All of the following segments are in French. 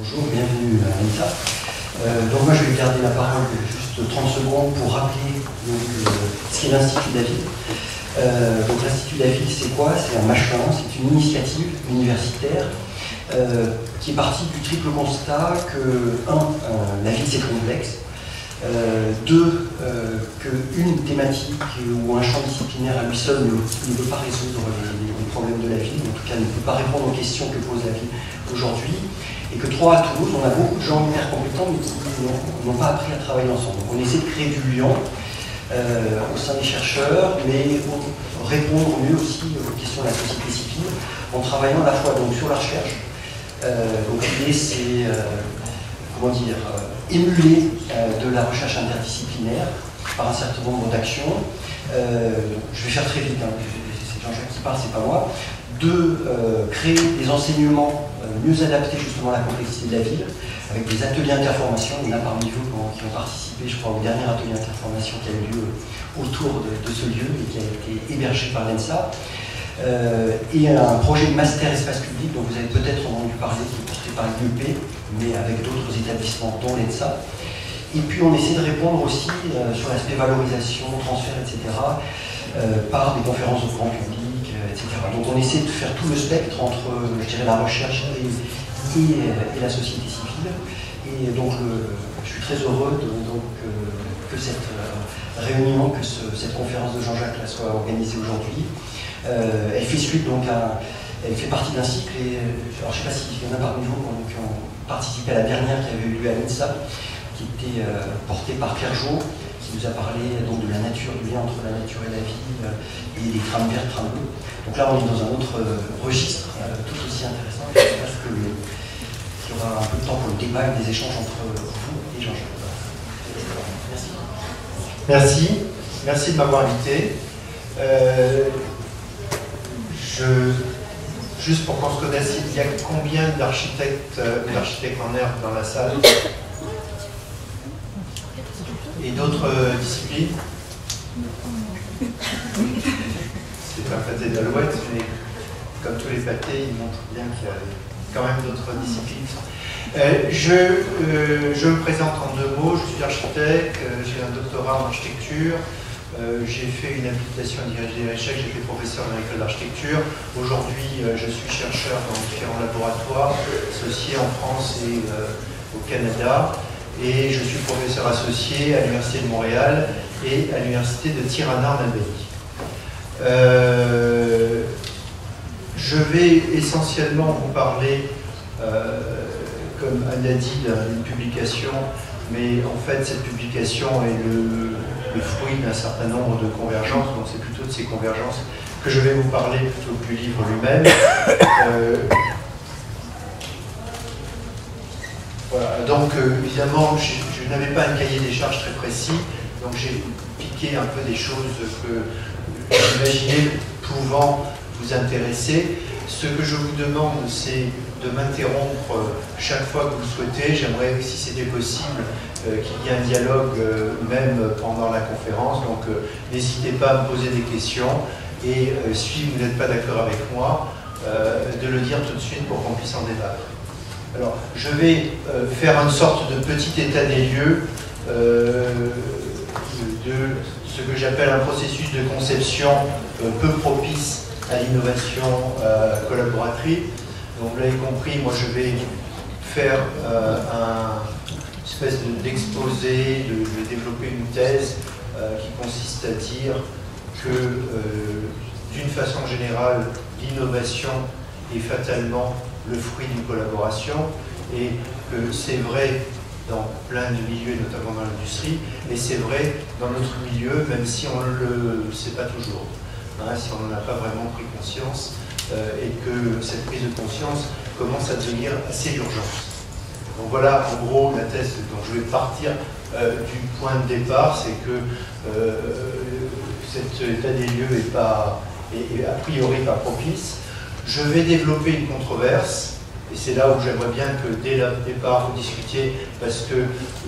Bonjour, bienvenue à l'INSA. Donc moi je vais garder la parole juste 30 secondes pour rappeler ce qu'est l'Institut David. Donc l'Institut David c'est quoi? C'est un machin, c'est une initiative universitaire qui est partie du triple constat que, la vie c'est complexe, deux, qu'une thématique ou un champ disciplinaire à lui seul ne peut pas résoudre les problèmes de la vie, en tout cas ne peut pas répondre aux questions que pose la vie aujourd'hui, et que trois, à Toulouse, on a beaucoup de gens hyper compétents mais qui n'ont pas appris à travailler ensemble. Donc on essaie de créer du lien au sein des chercheurs, mais répondre mieux aussi aux questions de la société civile en travaillant à la fois donc, sur la recherche. Donc l'idée c'est émuler de la recherche interdisciplinaire par un certain nombre d'actions. Je vais faire très vite, hein, c'est Jean-Jacques qui parle, c'est pas moi. Deux, créer des enseignements mieux adaptés justement à la complexité de la ville, avec des ateliers interformation. Il y en a parmi vous qui ont participé, je crois, au dernier atelier interformation qui a eu lieu autour de ce lieu et qui a été hébergé par l'ENSA. Et un projet de master espace public dont vous avez peut-être entendu parler, qui est porté par l'IEP, mais avec d'autres établissements, dont l'ENSA. Et puis on essaie de répondre aussi sur l'aspect valorisation, transfert, etc., par des conférences au grand public, etc. Donc on essaie de faire tout le spectre entre, je dirais, la recherche et la société civile. Et donc je suis très heureux que cette réunion, que cette conférence de Jean-Jacques soit organisée aujourd'hui. Elle fait suite donc elle fait partie d'un cycle, et alors je ne sais pas s'il y en a parmi vous qui ont participé à la dernière qui avait eu lieu à l'INSA, qui était portée par Pierre Jo, qui nous a parlé donc, de la nature, du lien entre la nature et la vie, et des trames vertes, trames bleues. Donc là on est dans un autre registre, tout aussi intéressant. J'espère qu'il y aura un peu de temps pour le débat et des échanges entre vous et Jean-Jacques. Merci. Merci de m'avoir invité. Juste pour qu'on se connaisse, il y a combien d'architectes en herbe dans la salle? Et d'autres disciplines? C'est un pâté d'alouette, mais comme tous les pâtés, ils montrent bien qu'il y a quand même d'autres disciplines. Je me présente en deux mots. Je suis architecte, j'ai un doctorat en architecture. J'ai fait une habilitation à diriger les recherches, j'ai fait professeur dans l'école d'architecture. Aujourd'hui, je suis chercheur dans différents laboratoires, associés en France et au Canada. Et je suis professeur associé à l'Université de Montréal et à l'Université de Tirana en Albanie. Je vais essentiellement vous parler, comme Anne l'a dit, d'une publication, mais en fait, cette publication est le fruit d'un certain nombre de convergences, donc c'est plutôt de ces convergences que je vais vous parler plutôt que du livre lui-même. Voilà, donc évidemment, je n'avais pas un cahier des charges très précis, donc j'ai piqué un peu des choses que j'imaginais pouvant vous intéresser. Ce que je vous demande, c'est de m'interrompre chaque fois que vous le souhaitez. J'aimerais, si c'était possible, qu'il y ait un dialogue même pendant la conférence. Donc n'hésitez pas à me poser des questions. Et si vous n'êtes pas d'accord avec moi, de le dire tout de suite pour qu'on puisse en débattre. Alors, je vais faire une sorte de petit état des lieux de ce que j'appelle un processus de conception peu propice à l'innovation collaborative. Donc vous l'avez compris, moi je vais faire une espèce d'exposé, de développer une thèse qui consiste à dire que d'une façon générale, l'innovation est fatalement le fruit d'une collaboration et que c'est vrai dans plein de milieux, notamment dans l'industrie, et c'est vrai dans notre milieu, même si on ne le sait pas toujours. Si on n'en a pas vraiment pris conscience et que cette prise de conscience commence à devenir assez urgente. Donc voilà en gros la thèse dont je vais partir du point de départ, c'est que cet état des lieux est a priori pas propice. Je vais développer une controverse, et c'est là où j'aimerais bien que dès le départ vous discutiez, parce que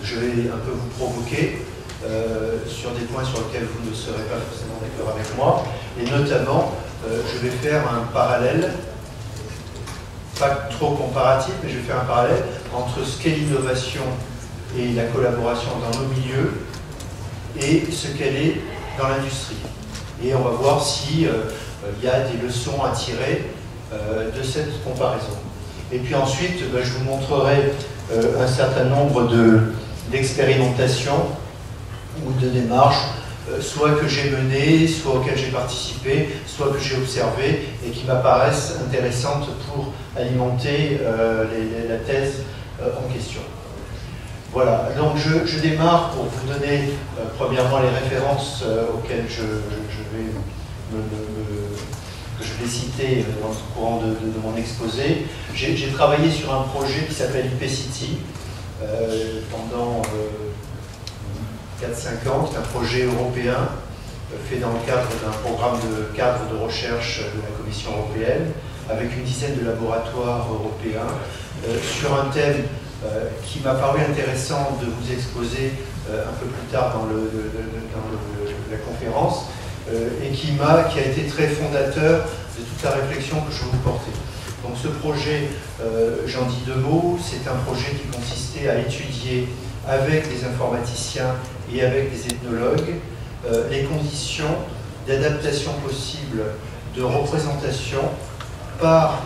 je vais un peu vous provoquer sur des points sur lesquels vous ne serez pas forcément d'accord avec moi, et notamment je vais faire un parallèle pas trop comparatif, mais je vais faire un parallèle entre ce qu'est l'innovation et la collaboration dans nos milieux et ce qu'elle est dans l'industrie. Et on va voir si il y a des leçons à tirer de cette comparaison. Et puis ensuite, je vous montrerai un certain nombre d'expérimentations ou de démarches, soit que j'ai menées, soit auxquelles j'ai participé, soit que j'ai observées et qui m'apparaissent intéressantes pour alimenter la thèse en question. Voilà, donc je démarre pour vous donner premièrement les références auxquelles je vais citer dans le courant de mon exposé. J'ai travaillé sur un projet qui s'appelle IPCity pendant 4-5 ans. C'est un projet européen fait dans le cadre d'un programme de cadre de recherche de la Commission européenne avec une dizaine de laboratoires européens sur un thème qui m'a paru intéressant de vous exposer un peu plus tard dans la conférence et qui a été très fondateur de toute la réflexion que je vais vous porter. Donc ce projet, j'en dis deux mots, c'est un projet qui consistait à étudier avec des informaticiens et avec des ethnologues les conditions d'adaptation possible de représentation par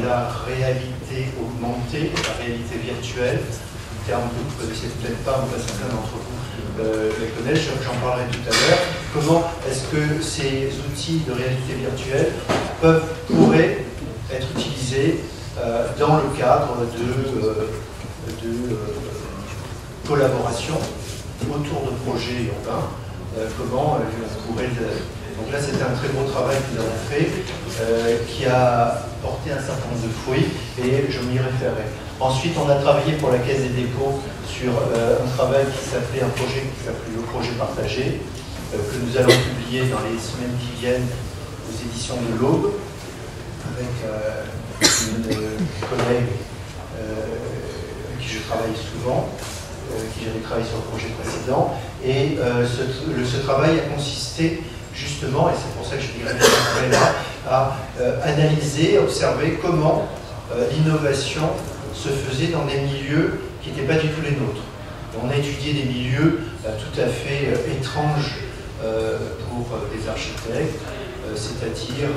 la réalité augmentée, la réalité virtuelle, un terme que vous ne connaissez peut-être pas, mais certains d'entre vous les connaissent, j'en parlerai tout à l'heure. Comment est-ce que ces outils de réalité virtuelle pourraient être utilisés dans le cadre de collaboration autour de projets urbains, comment on pourrait... Donc là, c'était un très beau travail que nous avons fait, qui a porté un certain nombre de fruits, et je m'y référerai. Ensuite, on a travaillé pour la Caisse des dépôts sur un travail qui s'appelait, un projet qui s'appelait le projet partagé, que nous allons publier dans les semaines qui viennent aux éditions de l'Aube, avec une collègue avec qui je travaille souvent, qui j'avais travaillé sur le projet précédent, et ce travail a consisté justement, et c'est pour ça que je dirais là, à analyser, observer comment l'innovation se faisait dans des milieux qui n'étaient pas du tout les nôtres. On a étudié des milieux tout à fait étranges pour des architectes, c'est-à-dire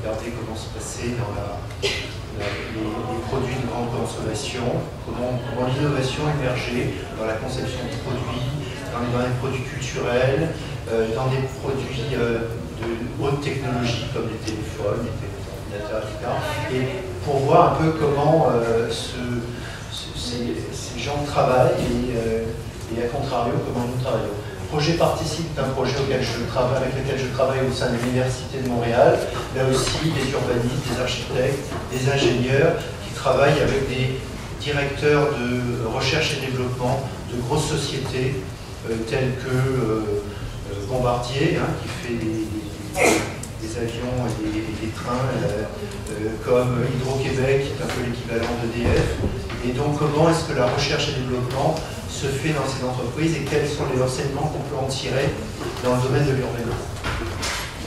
regarder comment se passait dans les produits de grande consommation, comment l'innovation émergeait dans la conception de produits, dans les produits culturels, dans des produits de haute technologie comme les téléphones, les ordinateurs, etc. Et pour voir un peu comment ces gens travaillent et à contrario, comment nous travaillons. Le projet participe d'un projet avec lequel je travaille au sein de l'Université de Montréal, là aussi des urbanistes, des architectes, des ingénieurs qui travaillent avec des directeurs de recherche et développement de grosses sociétés telles que Bombardier, qui fait des avions et des trains, comme Hydro-Québec, qui est un peu l'équivalent d'EDF. Et donc comment est-ce que la recherche et développement se fait dans ces entreprises et quels sont les enseignements qu'on peut en tirer dans le domaine de l'urbanisme.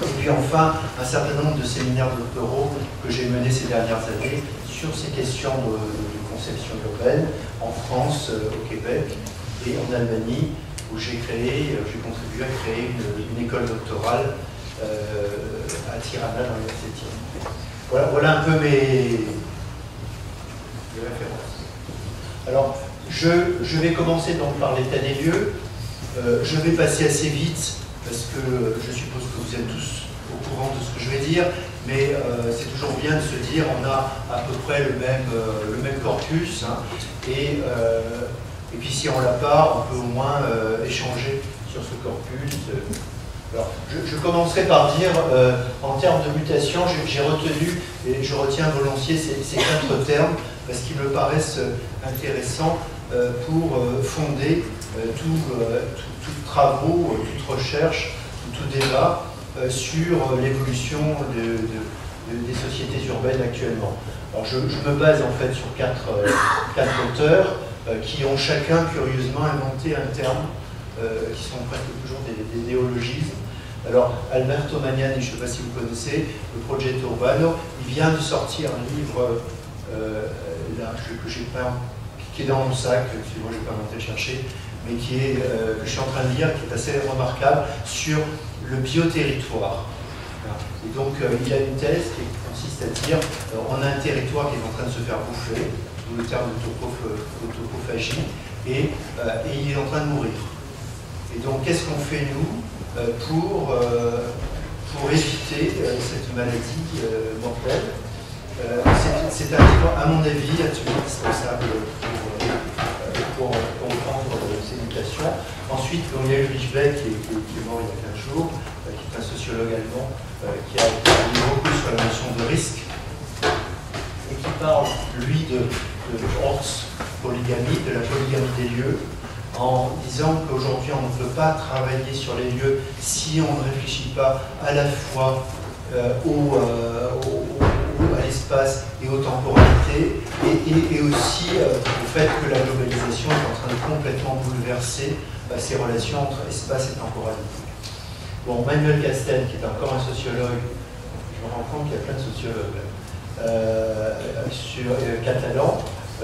Et puis enfin, un certain nombre de séminaires doctoraux que j'ai menés ces dernières années sur ces questions de conception urbaine en France, au Québec et en Allemagne, où j'ai contribué à créer une école doctorale à Tirana dans l'université. Voilà un peu mes références. Alors, je vais commencer donc par l'état des lieux. Je vais passer assez vite parce que je suppose que vous êtes tous au courant de ce que je vais dire, mais c'est toujours bien de se dire on a à peu près le même corpus, et puis si on l'a pas, on peut au moins échanger sur ce corpus. Alors, je commencerai par dire, en termes de mutation, j'ai retenu, et je retiens volontiers ces 4 termes, parce qu'ils me paraissent intéressants pour fonder tout travaux, toute recherche, tout débat sur l'évolution des sociétés urbaines actuellement. Alors, je me base en fait sur 4 auteurs qui ont chacun curieusement inventé un terme qui sont presque toujours des néologismes. Alors, Alberto Magnani, je ne sais pas si vous connaissez, le Progetto Urbano, il vient de sortir un livre là, que j'ai pas, qui est dans mon sac, excusez-moi, je n'ai pas monté le chercher, mais qui est, que je suis en train de lire, qui est assez remarquable, sur le bioterritoire. Et donc, il y a une thèse qui consiste à dire on a un territoire qui est en train de se faire bouffer, d'où le terme d'autophagie, et il est en train de mourir. Et donc, qu'est-ce qu'on fait, nous, pour éviter cette maladie mortelle? C'est un livre, à mon avis, absolument indispensable pour comprendre ces mutations. Ensuite, il y a Ulrich Beck, qui est mort il y a 15 jours, qui est un sociologue allemand, qui a travaillé beaucoup sur la notion de risque, et qui parle, lui, de polygamie, de la polygamie des lieux, en disant qu'aujourd'hui on ne peut pas travailler sur les lieux si on ne réfléchit pas à la fois à l'espace et aux temporalités, et aussi au fait que la globalisation est en train de complètement bouleverser ces relations entre espace et temporalité. Bon, Manuel Castel, qui est encore un sociologue, je me rends compte qu'il y a plein de sociologues catalans,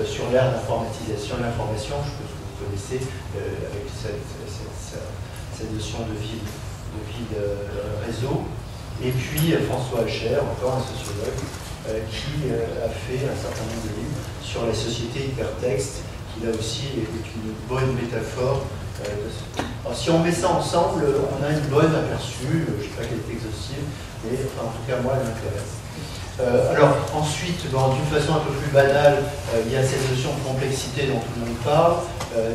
sur l'ère d'informatisation, de l'information, je pense que vous connaissez, avec cette notion de ville réseau. Et puis François Hacher, encore un sociologue, qui a fait un certain nombre de livres sur la société hypertexte, qui là aussi est une bonne métaphore. Alors, si on met ça ensemble, on a une bonne aperçu, je ne sais pas qu'elle est exhaustive, mais enfin, en tout cas moi elle m'intéresse. Alors ensuite, d'une façon un peu plus banale, il y a cette notion de complexité dont tout le monde parle,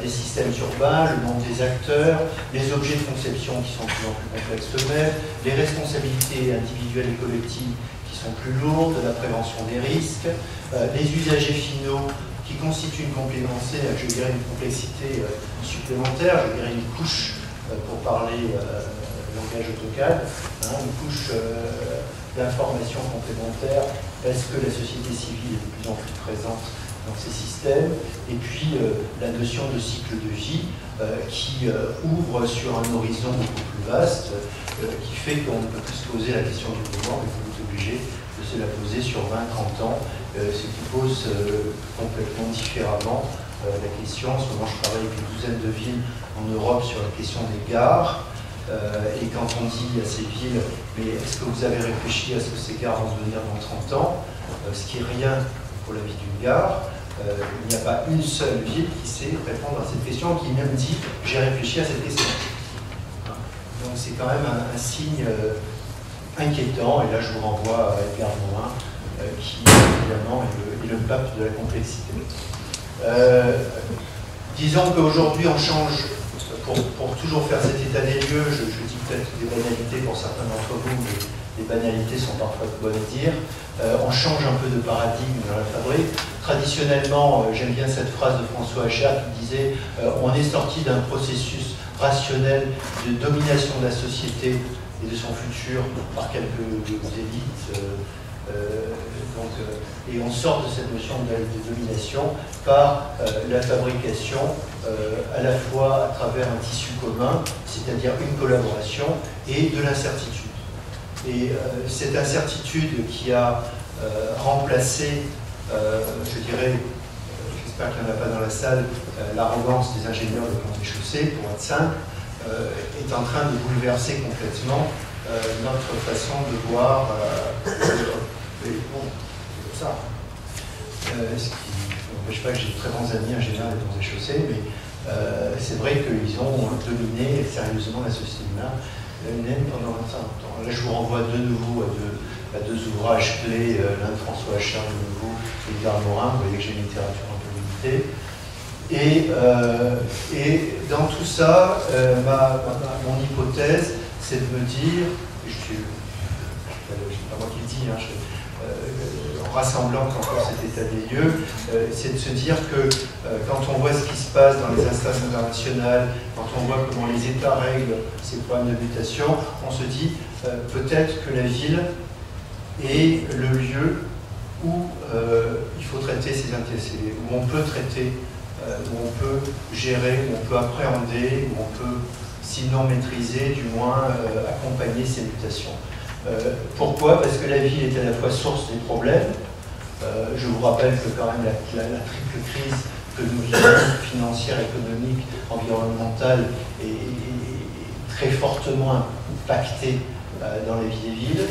des systèmes urbains, le nombre des acteurs, les objets de conception qui sont de plus en plus complexes eux-mêmes, les responsabilités individuelles et collectives qui sont plus lourdes, la prévention des risques, les usagers finaux qui constituent une complexité, je dirais une complexité supplémentaire, je dirais une couche, pour parler langage AutoCAD, une couche d'informations complémentaires, parce que la société civile est de plus en plus présente dans ces systèmes, et puis la notion de cycle de vie qui ouvre sur un horizon beaucoup plus vaste, qui fait qu'on ne peut plus se poser la question du mouvement, mais qu'on est obligé de se la poser sur 20-30 ans, ce qui pose complètement différemment la question. En ce moment, je travaille avec une douzaine de villes en Europe sur la question des gares. Et quand on dit à ces villes, mais est-ce que vous avez réfléchi à ce que ces gares vont devenir dans 30 ans, ce qui est rien pour la vie d'une gare, il n'y a pas une seule ville qui sait répondre à cette question, qui même dit j'ai réfléchi à cette question. Donc c'est quand même un signe inquiétant, et là je vous renvoie à Edgar Morin, qui évidemment est le pape de la complexité. Disons qu'aujourd'hui on change. Pour toujours faire cet état des lieux, je dis peut-être des banalités pour certains d'entre vous, mais les banalités sont parfois bonnes à dire. On change un peu de paradigme dans la fabrique. Traditionnellement, j'aime bien cette phrase de François Hacher qui disait on est sorti d'un processus rationnel de domination de la société et de son futur par quelques élites. Et on sort de cette notion de domination par la fabrication à la fois à travers un tissu commun, c'est-à-dire une collaboration, et de l'incertitude. Et cette incertitude qui a remplacé, je dirais, j'espère qu'il n'y en a pas dans la salle, l'arrogance des ingénieurs de plans et chaussées, pour être simple, est en train de bouleverser complètement notre façon de voir. Mais bon, c'est ça. Ce qui n'empêche pas que j'ai de très bons amis ingénieurs des plans et chaussées, mais c'est vrai qu'ils ont dominé sérieusement la société humaine pendant un certain temps. Là, je vous renvoie de nouveau à deux ouvrages clés, l'un de François Hacher, de nouveau, et Edgar Morin. Vous voyez que j'ai une littérature un peu limitée. Et dans tout ça, mon hypothèse, c'est de me dire, c'est pas moi qui le dis, en rassemblant encore cet état des lieux, c'est de se dire que quand on voit ce qui se passe dans les instances internationales, quand on voit comment les États règlent ces problèmes de mutation, on se dit peut-être que la ville est le lieu où il faut traiter ces intéressés, où on peut traiter, où on peut gérer, où on peut appréhender, où on peut sinon maîtriser, du moins accompagner ces mutations. Pourquoi? Parce que la ville est à la fois source des problèmes. Je vous rappelle que quand même la triple crise que nous vivons, financière, économique, environnementale, est très fortement impactée dans la vie des villes,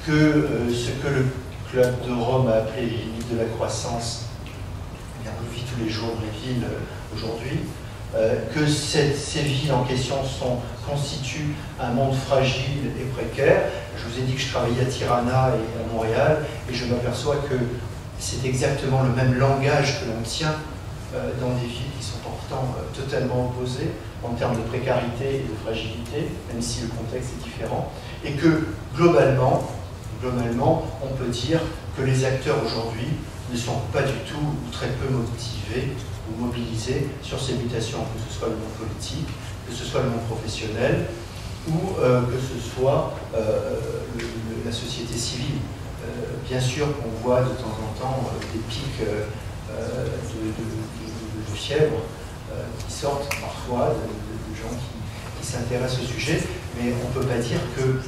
que ce que le Club de Rome a appelé les limites de la croissance, on le vit tous les jours dans les villes aujourd'hui, que ces villes en question constituent un monde fragile et précaire. Je vous ai dit que je travaillais à Tirana et à Montréal, et je m'aperçois que c'est exactement le même langage que l'on tient dans des villes qui sont pourtant totalement opposées en termes de précarité et de fragilité, même si le contexte est différent, et que globalement, on peut dire que les acteurs aujourd'hui ne sont pas du tout ou très peu motivés ou mobilisés sur ces mutations, que ce soit le monde politique, que ce soit le monde professionnel, ou que ce soit la société civile. Bien sûr qu'on voit de temps en temps des pics de fièvre qui sortent parfois de gens qui s'intéressent au sujet, mais on ne peut pas dire que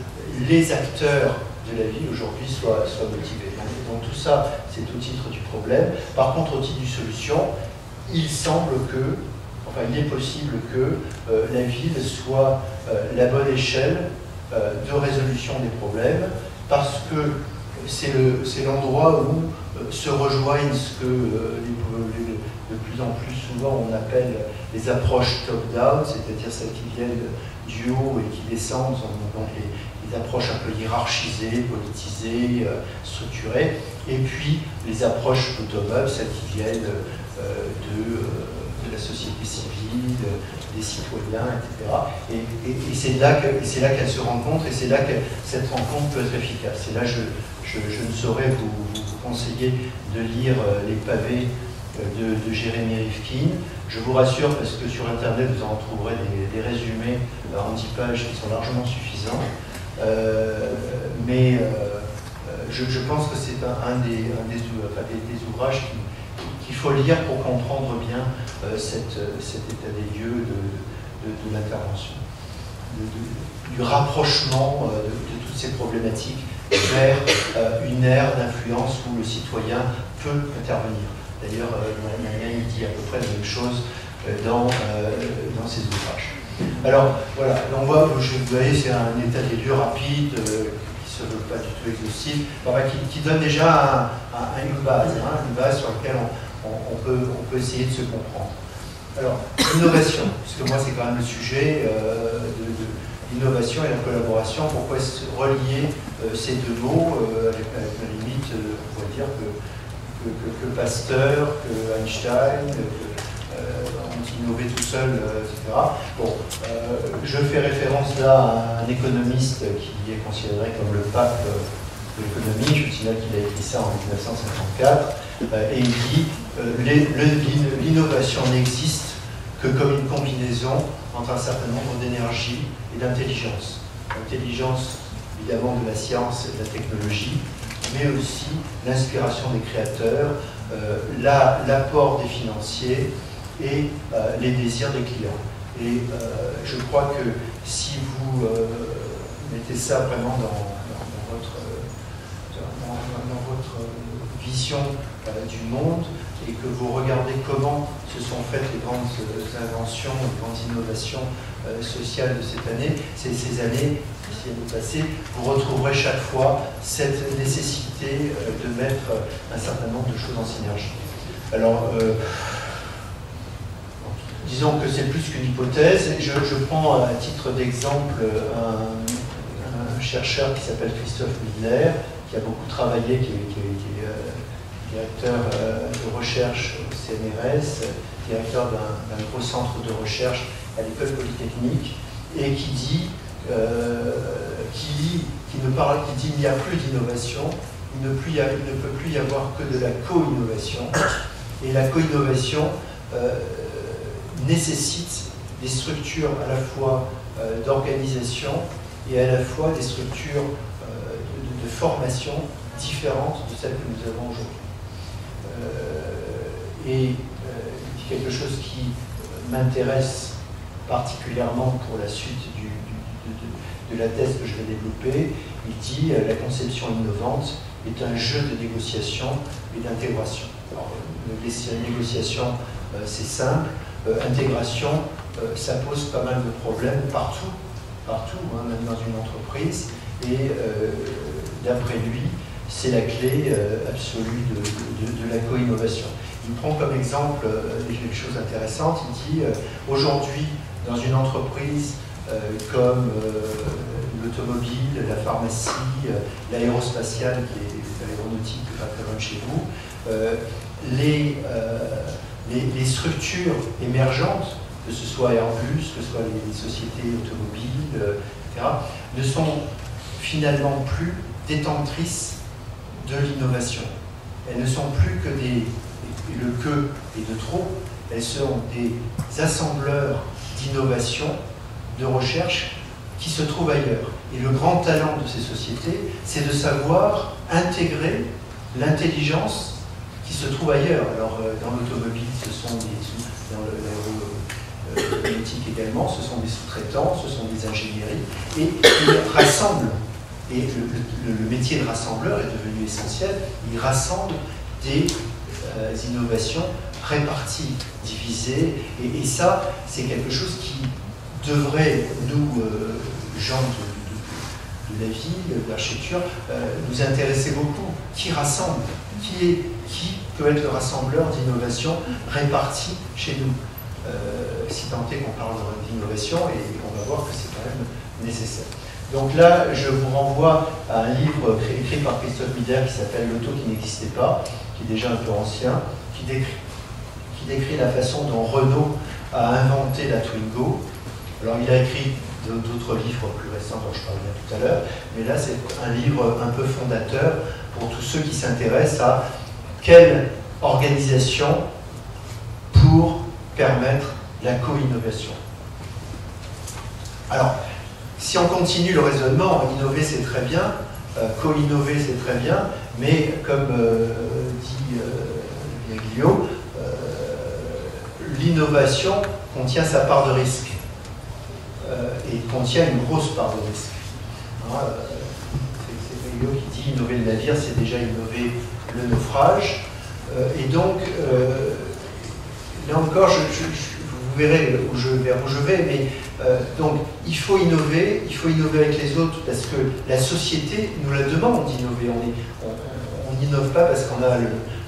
les acteurs de la ville aujourd'hui soient motivés. Donc tout ça, c'est au titre du problème. Par contre, au titre du solution, il semble que, enfin il est possible que la ville soit la bonne échelle de résolution des problèmes, parce que c'est l'endroit où se rejoignent ce que de plus en plus souvent on appelle les approches top-down, c'est-à-dire celles qui viennent du haut et qui descendent, donc les approches un peu hiérarchisées, politisées, structurées, et puis les approches bottom-up, celles qui viennent de la société civile, des citoyens, etc. Et c'est là qu'elles se rencontrent, et c'est là que cette rencontre peut être efficace. Et là, je ne saurais vous conseiller de lire les pavés de Jérémy Rifkin. Je vous rassure, parce que sur Internet, vous en trouverez des résumés en 10 pages qui sont largement suffisants. Mais je pense que c'est un des ouvrages qu'il faut lire pour comprendre bien cet état des lieux de l'intervention, du rapprochement de toutes ces problématiques vers une ère d'influence où le citoyen peut intervenir. D'ailleurs, il dit à peu près la même chose dans ses ouvrages. Alors, voilà, on voit, vous voyez, c'est un état des lieux rapide, qui ne se veut pas du tout exhaustif, enfin, qui donne déjà une base sur laquelle on peut essayer de se comprendre. Alors, l'innovation, puisque moi c'est quand même le sujet de l'innovation et la collaboration, pourquoi relier ces deux mots, avec la limite, on pourrait dire que Pasteur, que Einstein, ont innové tout seul, etc. Bon, je fais référence là à un économiste qui est considéré comme le pape de l'économie. Je vous signale qu'il a écrit ça en 1954, et il dit l'innovation n'existe que comme une combinaison entre un certain nombre d'énergie et d'intelligence. L'intelligence, évidemment, de la science et de la technologie, mais aussi l'inspiration des créateurs, l'apport des financiers et les désirs des clients. Et je crois que si vous mettez ça vraiment dans votre vision du monde, et que vous regardez comment se sont faites les grandes inventions, les grandes innovations sociales de cette année, ces années qui viennent de passer, vous retrouverez chaque fois cette nécessité de mettre un certain nombre de choses en synergie. Alors, disons que c'est plus qu'une hypothèse. Je prends à titre d'exemple un chercheur qui s'appelle Christophe Midler, qui a beaucoup travaillé, qui est directeur de recherche au CNRS, directeur d'un gros centre de recherche à l'école polytechnique, et qui dit qu'il n'y a plus d'innovation, il ne peut plus y avoir que de la co-innovation, et la co-innovation nécessite des structures à la fois d'organisation et à la fois des structures de formation différentes de celles que nous avons aujourd'hui. Et il dit quelque chose qui m'intéresse particulièrement pour la suite de la thèse que je vais développer. Il dit la conception innovante est un jeu de négociation et d'intégration. Alors, négociation, c'est simple. Intégration, ça pose pas mal de problèmes partout, hein, même dans une entreprise. Et d'après lui, c'est la clé absolue de la co-innovation. Il prend comme exemple quelque chose d'intéressant. Il dit aujourd'hui, dans une entreprise comme l'automobile, la pharmacie, l'aérospatiale, qui est l'aéronautique, pas très loin de chez vous, les structures émergentes, que ce soit Airbus, que ce soit les sociétés automobiles, etc., ne sont finalement plus détentrices de l'innovation. Elles ne sont plus que le que et de trop, elles sont des assembleurs d'innovation, de recherche qui se trouvent ailleurs. Et le grand talent de ces sociétés, c'est de savoir intégrer l'intelligence qui se trouve ailleurs. Alors, dans l'automobile, dans l'aéronautique également, ce sont des sous-traitants, ce sont des ingénieries, et ils rassemblent. Et le métier de rassembleur est devenu essentiel. Il rassemble des innovations réparties, divisées, et ça, c'est quelque chose qui devrait, nous, gens de la vie, de l'architecture, nous intéresser beaucoup. Qui rassemble? Qui peut être le rassembleur d'innovation répartie chez nous? Si tant est qu'on parle d'innovation, et on va voir que c'est quand même nécessaire. Donc là, je vous renvoie à un livre écrit par Christophe Mider qui s'appelle « L'auto qui n'existait pas », qui est déjà un peu ancien, qui décrit la façon dont Renault a inventé la Twingo. Alors il a écrit d'autres livres plus récents dont je parlais tout à l'heure, mais là c'est un livre un peu fondateur pour tous ceux qui s'intéressent à quelle organisation pour permettre la co-innovation. Alors, si on continue le raisonnement, innover c'est très bien, co-innover c'est très bien, mais comme dit Guillaume, l'innovation contient sa part de risque. Et contient une grosse part de risque. C'est Guillaume qui dit innover le navire, c'est déjà innover le naufrage. Et donc, là encore, vous verrez vers où je vais, mais donc il faut innover avec les autres parce que la société nous la demande d'innover. On n'innove pas parce qu'on a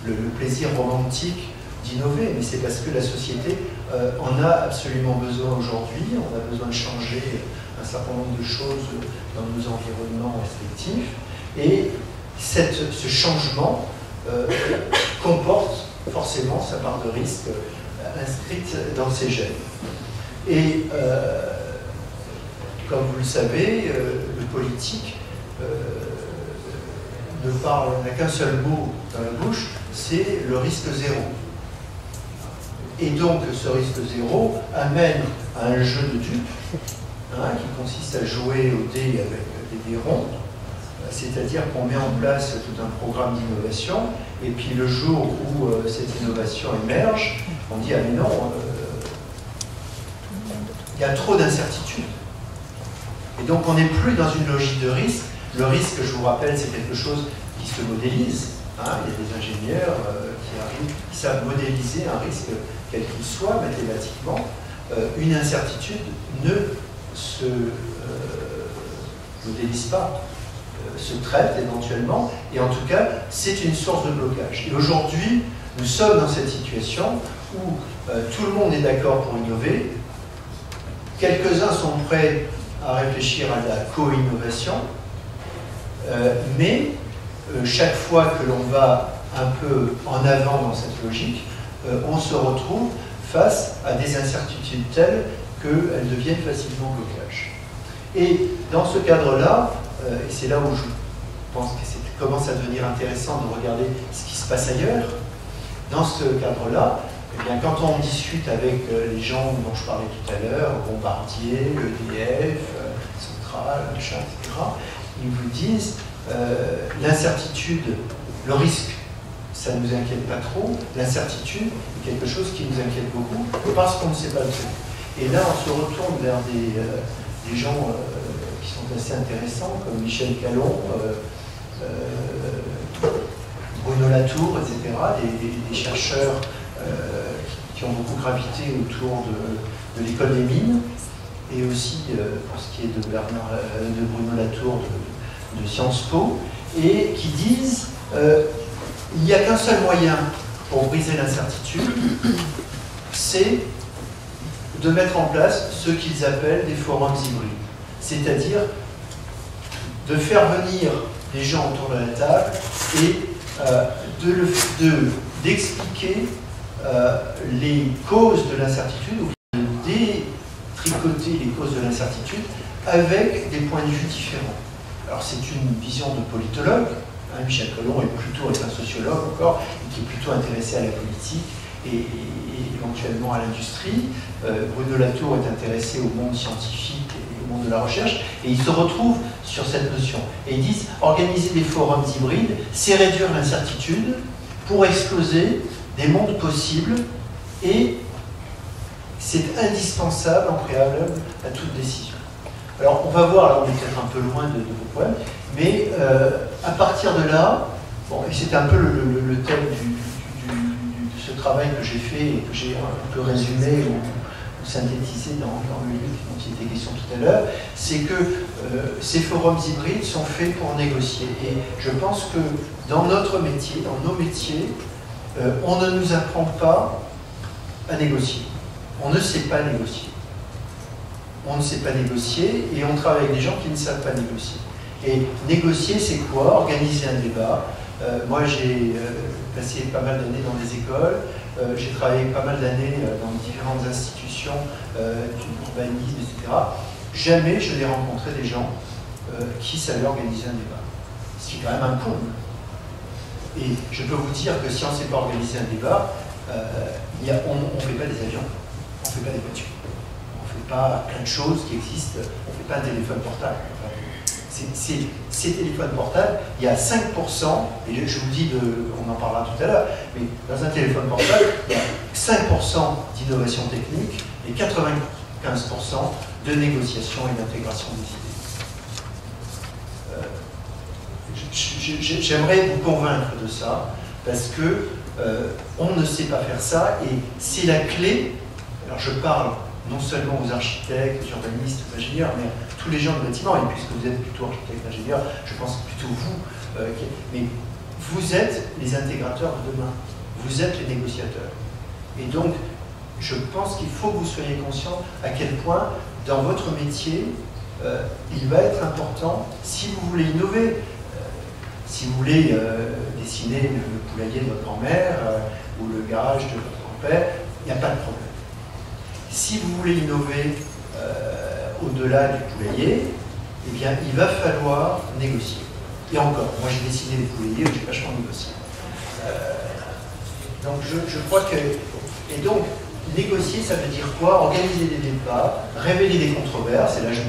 le plaisir romantique d'innover, mais c'est parce que la société en a absolument besoin aujourd'hui. On a besoin de changer un certain nombre de choses dans nos environnements respectifs. Et ce changement comporte forcément sa part de risque inscrite dans ses gènes. Et comme vous le savez, le politique n'a qu'un seul mot dans la bouche, c'est le risque zéro. Et donc ce risque zéro amène à un jeu de dupes qui consiste à jouer au dé avec des dés ronds, c'est-à-dire qu'on met en place tout un programme d'innovation, et puis le jour où cette innovation émerge, on dit « Ah mais non, il y a trop d'incertitudes ». Et donc on n'est plus dans une logique de risque. Le risque, je vous rappelle, c'est quelque chose qui se modélise. Il y a des ingénieurs qui arrivent, qui savent modéliser un risque, quel qu'il soit, mathématiquement. Une incertitude ne se modélise pas, se traite éventuellement, et en tout cas, c'est une source de blocage. Et aujourd'hui, nous sommes dans cette situation où tout le monde est d'accord pour innover, quelques-uns sont prêts à réfléchir à la co-innovation, mais chaque fois que l'on va un peu en avant dans cette logique, on se retrouve face à des incertitudes telles qu'elles deviennent facilement blocage. Et dans ce cadre-là, et c'est là où je pense que ça commence à devenir intéressant de regarder ce qui se passe ailleurs, dans ce cadre-là, eh bien, quand on discute avec les gens dont je parlais tout à l'heure, Bombardier, EDF, Centrale, machin, etc., ils vous disent l'incertitude, le risque, ça ne nous inquiète pas trop. L'incertitude est quelque chose qui nous inquiète beaucoup parce qu'on ne sait pas le faire. Et là, on se retourne vers des gens qui sont assez intéressants, comme Michel Callon, Bruno Latour, etc., des chercheurs qui ont beaucoup gravité autour de l'école des mines, et aussi, pour ce qui est de Bruno Latour de Sciences Po, et qui disent il n'y a qu'un seul moyen pour briser l'incertitude, c'est de mettre en place ce qu'ils appellent des forums hybrides, c'est-à-dire de faire venir les gens autour de la table et d'expliquer les causes de l'incertitude, ou de détricoter les causes de l'incertitude avec des points de vue différents. Alors c'est une vision de politologue, hein, Michel Callon est plutôt un sociologue encore, et qui est plutôt intéressé à la politique et éventuellement à l'industrie. Bruno Latour est intéressé au monde scientifique et au monde de la recherche, et ils se retrouvent sur cette notion. Et ils disent, organiser des forums hybrides, c'est réduire l'incertitude pour exploser des mondes possibles, et c'est indispensable en préalable à toute décision. Alors on va voir, là on est peut-être un peu loin de vos poèmes, mais à partir de là, bon, et c'était un peu le thème de ce travail que j'ai fait et que j'ai un peu résumé ou synthétisé dans le livre dont il était question tout à l'heure, c'est que ces forums hybrides sont faits pour négocier. Et je pense que dans notre métier, dans nos métiers, on ne nous apprend pas à négocier. On ne sait pas négocier. On ne sait pas négocier et on travaille avec des gens qui ne savent pas négocier. Et négocier, c'est quoi? Organiser un débat. Moi, j'ai passé pas mal d'années dans des écoles, j'ai travaillé pas mal d'années dans différentes institutions d'urbanisme, etc. Jamais je n'ai rencontré des gens qui savaient organiser un débat. Ce qui est quand même un comble. Et je peux vous dire que si on ne sait pas organiser un débat, on ne fait pas des avions, on ne fait pas des voitures, on ne fait pas plein de choses qui existent, on ne fait pas un téléphone portable. Ces téléphones portables, il y a 5%, et je vous dis, on en parlera tout à l'heure, mais dans un téléphone portable, il y a 5% d'innovation technique et 95% de négociation et d'intégration des idées. J'aimerais vous convaincre de ça, parce que on ne sait pas faire ça, et c'est la clé. Alors je parle non seulement aux architectes, aux urbanistes, aux ingénieurs, mais à tous les gens du bâtiment, et puisque vous êtes plutôt architecte, ingénieur, je pense plutôt vous, mais vous êtes les intégrateurs de demain, vous êtes les négociateurs. Et donc, je pense qu'il faut que vous soyez conscient à quel point, dans votre métier, il va être important, si vous voulez innover, si vous voulez dessiner le poulailler de votre grand-mère ou le garage de votre grand-père, il n'y a pas de problème. Si vous voulez innover au-delà du poulailler, eh bien, il va falloir négocier. Et encore, moi j'ai dessiné des poulaillers où j'ai vachement négocié. Donc je crois que... Et donc, négocier, ça veut dire quoi? Organiser des débats, révéler des controverses, et là je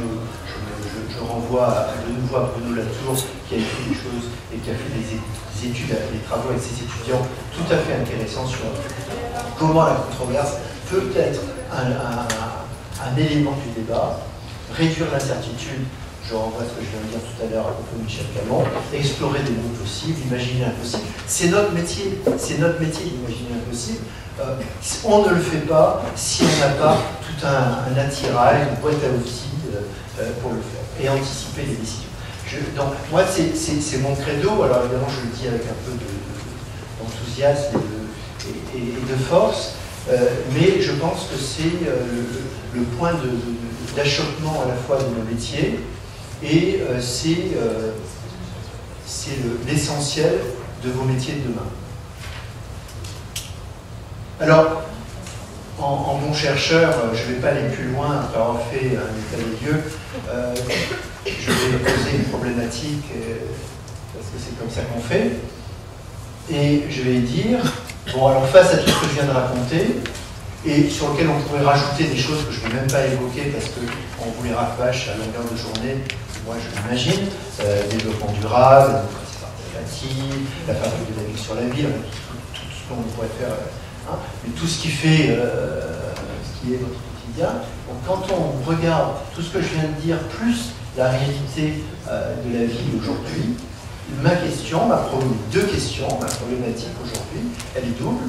renvoie de nouveau à Bruno Latour, qui a écrit des choses et qui a fait des études, des travaux avec ses étudiants tout à fait intéressants sur comment la controverse peut être un élément du débat, réduire l'incertitude, je renvoie à ce que je viens de dire tout à l'heure à propos de Michel Callon, explorer des mondes possibles, imaginer l'impossible. C'est notre métier d'imaginer l'impossible. On ne le fait pas si on n'a pas tout un attirail, une boîte à outils pour le faire et anticiper les décisions. Donc, moi, c'est mon credo. Alors, évidemment, je le dis avec un peu d'enthousiasme et de force, mais je pense que c'est le point d'achoppement à la fois de nos métiers et c'est l'essentiel de vos métiers de demain. Alors, en bon chercheur, je ne vais pas aller plus loin après avoir fait un état des lieux. Je vais poser une problématique parce que c'est comme ça qu'on fait. Et je vais dire, bon, alors face à tout ce que je viens de raconter, et sur lequel on pourrait rajouter des choses que je ne vais même pas évoquer parce qu'on vous les rabâche à longueur de journée, moi je l'imagine, développement durable, la démocratie participative, la fabrique de la ville sur la ville, tout ce qu'on pourrait faire, hein, mais tout ce qui fait, ce qui est votre quotidien. Donc quand on regarde tout ce que je viens de dire, plus la réalité de la vie aujourd'hui, ma question, deux questions, ma problématique aujourd'hui, elle est double.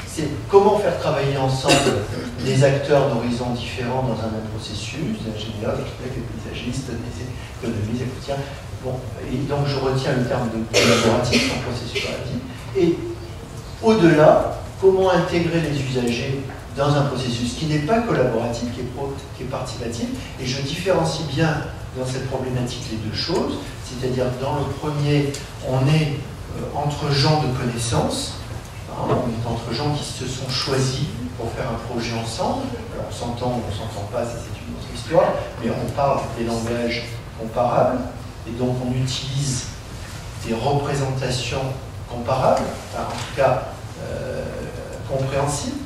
C'est comment faire travailler ensemble des acteurs d'horizons différents dans un même processus, des ingénieurs, des architectes, des paysagistes, des économistes, des écoutiens. Bon, et donc je retiens le terme de collaboratif, un processus collaboratif. Et au-delà, comment intégrer les usagers dans un processus qui n'est pas collaboratif, qui est participatif. Et je différencie bien dans cette problématique les deux choses. C'est-à-dire, dans le premier, on est entre gens de connaissances. On est entre gens qui se sont choisis pour faire un projet ensemble. Alors, on s'entend ou on ne s'entend pas, ça c'est une autre histoire, mais on parle des langages comparables, et donc on utilise des représentations comparables, en tout cas compréhensibles.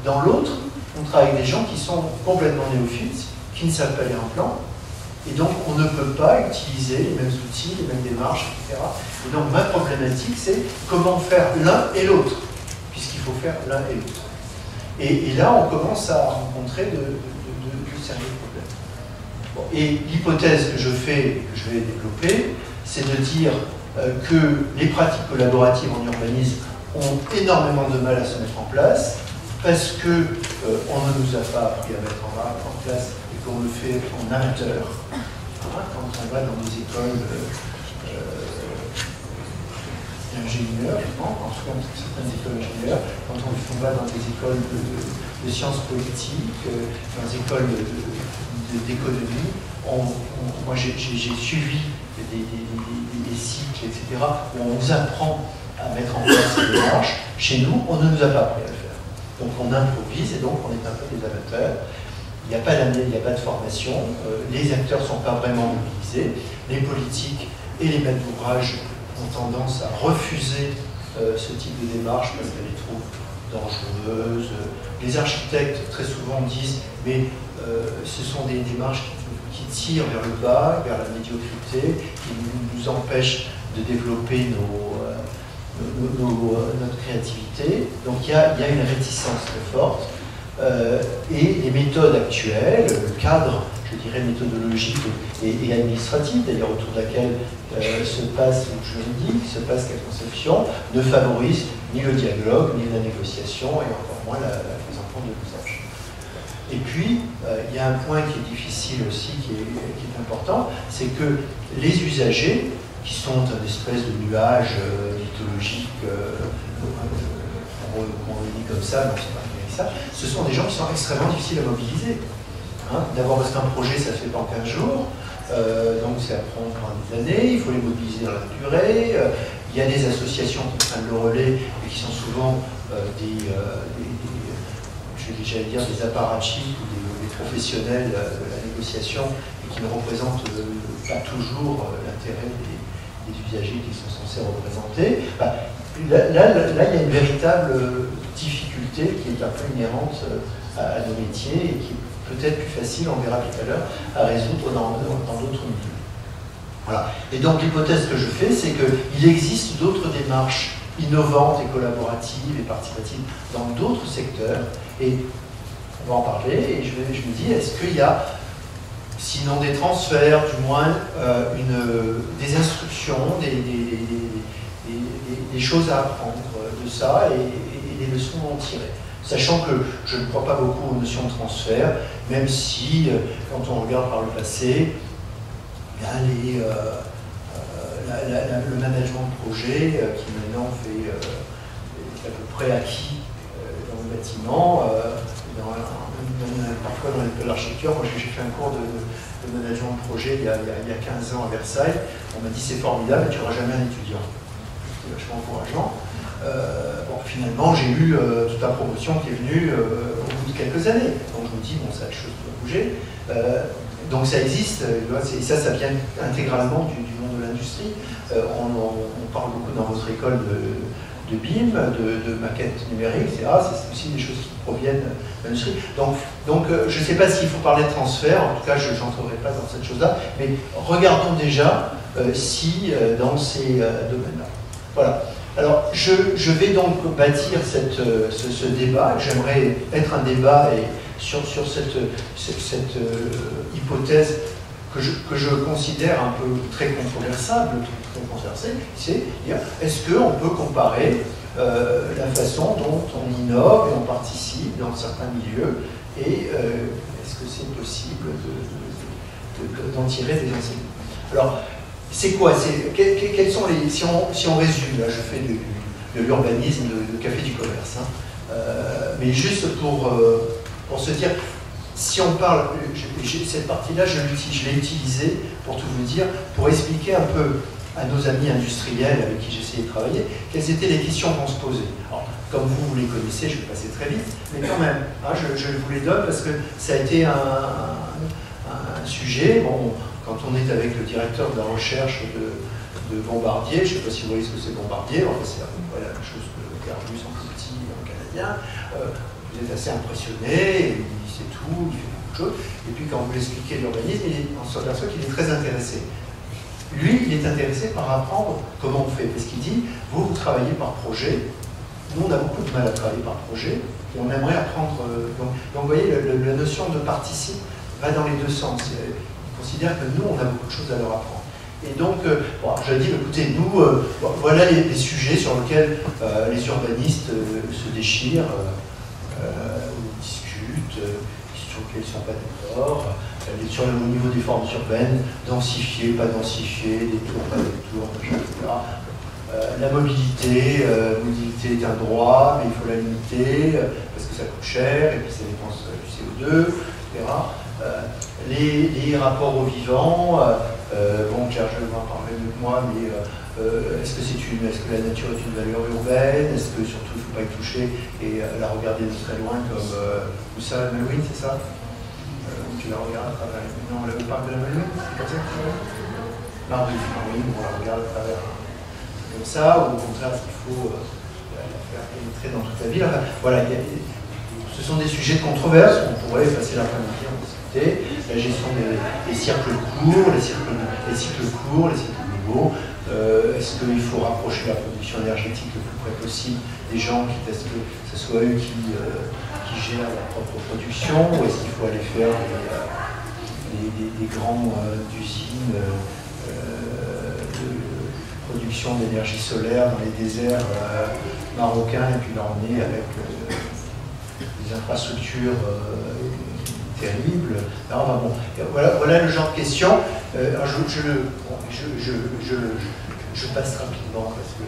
Dans l'autre, on travaille avec des gens qui sont complètement néophytes, qui ne savent pas lire un plan, et donc on ne peut pas utiliser les mêmes outils, les mêmes démarches, etc. Et donc ma problématique, c'est comment faire l'un et l'autre, puisqu'il faut faire l'un et l'autre. Et là, on commence à rencontrer de sérieux problèmes. Bon, et l'hypothèse que je fais, que je vais développer, c'est de dire que les pratiques collaboratives en urbanisme ont énormément de mal à se mettre en place, parce qu'on ne nous a pas appris à mettre en place et qu'on le fait en amateur. Quand on va dans des écoles d'ingénieurs, en tout cas dans certaines écoles d'ingénieurs, quand on va dans des écoles de sciences politiques, dans des écoles d'économie, moi j'ai suivi des cycles, etc., où on nous apprend à mettre en place ces démarches. Chez nous, on ne nous a pas appris à le faire. Donc on improvise et donc on est un peu des amateurs. Il n'y a pas d'année, il n'y a pas de formation. Les acteurs ne sont pas vraiment mobilisés. Les politiques et les maîtres d'ouvrage ont tendance à refuser ce type de démarche parce qu'elles les trouvent dangereuses. Les architectes très souvent disent mais ce sont des démarches qui tirent vers le bas, vers la médiocrité, qui nous empêchent de développer notre créativité. Donc il y a une réticence très forte. Et les méthodes actuelles, le cadre, je dirais, méthodologique et administratif, d'ailleurs autour de laquelle se passe le juridique, se passe la conception, ne favorisent ni le dialogue, ni la négociation, et encore moins la prise en compte de l'usage. Et puis, il y a un point qui est difficile aussi, qui est important, c'est que les usagers, qui sont une espèce de nuage mythologique, on le dit comme ça, mais c'est pas ça, ce sont des gens qui sont extrêmement difficiles à mobiliser. D'abord parce qu'un projet, ça ne se fait pas en 15 jours, donc ça prend des années, il faut les mobiliser dans la durée. Il y a des associations qui prennent le relais et qui sont souvent j'allais dire des apparatchiks ou des professionnels de la négociation et qui ne représentent pas toujours l'intérêt des usagers qui sont censés représenter. Là, il y a une véritable difficulté qui est un peu inhérente à nos métiers et qui est peut-être plus facile, on verra tout à l'heure, à résoudre dans d'autres milieux. Voilà. Et donc l'hypothèse que je fais, c'est qu'il existe d'autres démarches innovantes et collaboratives et participatives dans d'autres secteurs, et on va en parler, et je me dis, est-ce qu'il y a, sinon des transferts, du moins des instructions, des choses à apprendre de ça et des leçons à en tirer. Sachant que je ne crois pas beaucoup aux notions de transfert, même si, quand on regarde par le passé, le management de projet, qui maintenant est à peu près acquis dans le bâtiment, parfois dans l'école d'architecture. Moi j'ai fait un cours de management de projet il y a 15 ans à Versailles. On m'a dit c'est formidable, tu n'auras jamais un étudiant. C'était vachement encourageant. Finalement j'ai eu toute la promotion qui est venue au bout de quelques années. Donc je me dis, bon, ça, la chose doit bouger. Donc ça existe, et ça vient intégralement du monde de l'industrie. On parle beaucoup dans votre école de BIM, de maquettes numériques, etc. C'est aussi des choses qui proviennent de l'industrie. Donc je ne sais pas s'il faut parler de transfert, en tout cas je n'entrerai pas dans cette chose-là, mais regardons déjà si dans ces domaines-là. Voilà. Alors, je vais donc bâtir ce débat. J'aimerais être un débat et sur cette hypothèse que je considère un peu très controversable, c'est est-ce qu'on peut comparer la façon dont on innove et on participe dans certains milieux, et est-ce que c'est possible d'en tirer des enseignements? Alors, c'est quoi? Quels sont les... Si on résume, là, je fais de l'urbanisme, de café du commerce, hein, mais juste pour se dire, si on parle, cette partie-là, je l'ai utilisée, pour tout vous dire, pour expliquer un peu à nos amis industriels avec qui j'essayais de travailler, quelles étaient les questions qu'on se posait. Alors, comme vous les connaissez, je vais passer très vite, mais quand même, hein, je vous les donne parce que ça a été un sujet. Bon, quand on est avec le directeur de la recherche de Bombardier, je ne sais pas si vous voyez ce que c'est Bombardier, enfin, c'est à peu près la même chose que Airbus en plus petit, en canadien, vous êtes assez impressionné, il sait tout, il fait beaucoup de choses, et puis quand vous lui expliquez l'urbanisme, on s'aperçoit qu'il est très intéressé. Lui, il est intéressé par apprendre comment on fait, parce qu'il dit, vous travaillez par projet, nous on a beaucoup de mal à travailler par projet, et on aimerait apprendre, donc vous voyez, la notion de participe va dans les deux sens. Il considère que nous, on a beaucoup de choses à leur apprendre. Et donc, bon, je dis, écoutez, nous, voilà les sujets sur lesquels les urbanistes se déchirent, discutent, sur lesquels ils ne sont pas d'accord, sur le niveau des formes urbaines, densifier, pas densifier, détour, pas détour, etc. La mobilité, mobilité est un droit, mais il faut la limiter, parce que ça coûte cher, et puis ça dépense du CO2, etc. Les rapports au vivant, bon, Pierre, je vais en parler de moi, mais est-ce que la nature est une valeur urbaine? Est-ce que surtout il ne faut pas y toucher et la regarder de très loin comme Moussa Malouine, c'est ça? Tu la regardes à travers... Non, le parc de la Malouine, c'est comme ça que tu vois? Malouine, on la regarde à travers comme ça, ou au contraire, est-ce qu'il faut la faire pénétrer dans toute la ville? Enfin, voilà, ce sont des sujets de controverse, on pourrait passer l'après-midi en discuter. La gestion des cercles courts, les cycles courts, les cycles nouveaux. Est-ce qu'il faut rapprocher la production énergétique le plus près possible des gens, quitte à ce que ce soit eux qui gèrent leur propre production, ou est-ce qu'il faut aller faire des grandes usines de production d'énergie solaire dans les déserts marocains et puis l'emmener avec des infrastructures terribles. Alors, enfin, bon, voilà le genre de questions. Alors je passe rapidement parce que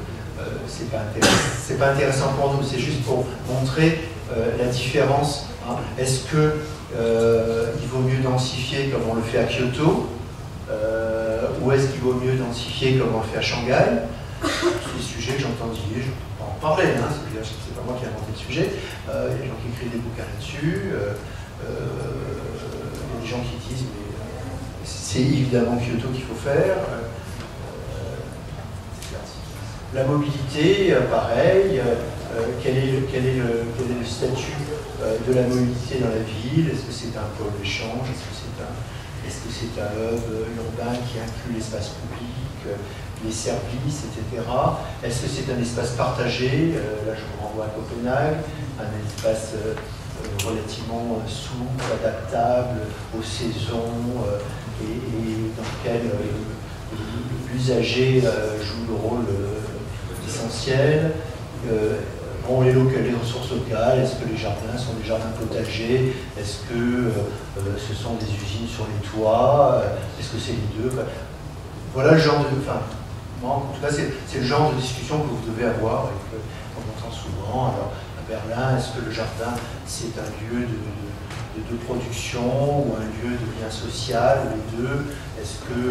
c'est pas intéressant pour nous, c'est juste pour montrer la différence. Hein. Est-ce que il vaut mieux densifier comme on le fait à Kyoto, ou est-ce qu'il vaut mieux densifier comme on le fait à Shanghai? C'est des sujets que j'entends dire, je ne peux pas en parler, hein, c'est pas moi qui ai inventé le sujet. Il y a des gens qui écrivent des bouquins là-dessus, il y a des gens qui disent mais c'est évidemment Kyoto qu'il faut faire. La mobilité, pareil, quel est le statut de la mobilité dans la ville? Est-ce que c'est un pôle d'échange? Est-ce que c'est un hub urbain qui inclut l'espace public, les services, etc. Est-ce que c'est un espace partagé? Là, je vous renvoie à Copenhague, un espace relativement souple, adaptable aux saisons, et dans lequel l'usager joue le rôle essentiel. Bon, les ressources locales, est-ce que les jardins sont des jardins potagers? Est-ce que ce sont des usines sur les toits? Est-ce que c'est les deux? Voilà le genre de... Enfin, en tout cas, c'est le genre de discussion que vous devez avoir et qu'on entend souvent. Alors, à Berlin, est-ce que le jardin, c'est un lieu de production ou un lieu de lien social, les deux? Est-ce que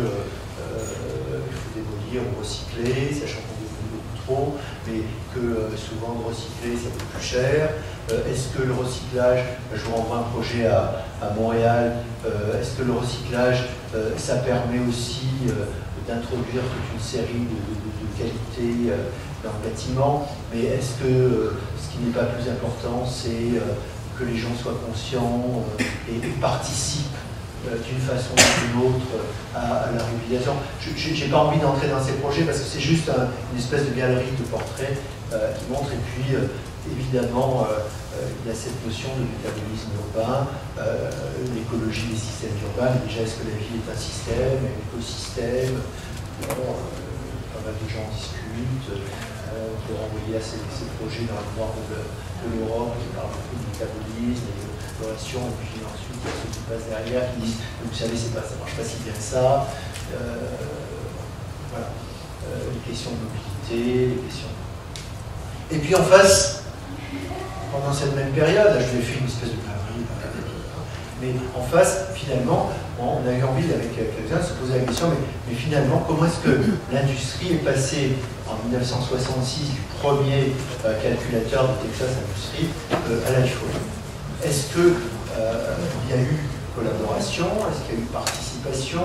il faut démolir ou recycler, sachant qu'on démolit beaucoup trop, mais que souvent recycler ça coûte plus cher? Est-ce que le recyclage, je vous renvoie un projet à Montréal, est-ce que le recyclage ça permet aussi d'introduire toute une série de qualités dans le bâtiment, mais est-ce que ce qui n'est pas plus important, c'est que les gens soient conscients et participent d'une façon ou d'une autre à la réutilisation. Je n'ai pas envie d'entrer dans ces projets parce que c'est juste une espèce de galerie de portraits qui montre, et puis évidemment il y a cette notion de métabolisme urbain, l'écologie des systèmes urbains. Déjà, est-ce que la ville est un système, un écosystème? Bon, pas mal de gens en discutent. On peut renvoyer à ces projets dans le nord de l'Europe qui parlent beaucoup de métabolisme et de relation, et puis ensuite il y a ceux qui passent derrière qui disent vous savez, ça ne marche pas si bien que ça. Voilà. Les questions de mobilité, les questions. Et puis en face, pendant cette même période, là, je lui ai fait une espèce de galerie, mais en face, finalement, on a eu envie avec quelqu'un de se poser la question, mais finalement, comment est-ce que l'industrie est passée en 1966 du premier calculateur de Texas Industries à l'iPhone? Est-ce qu'il y a eu collaboration? Est-ce qu'il y a eu participation?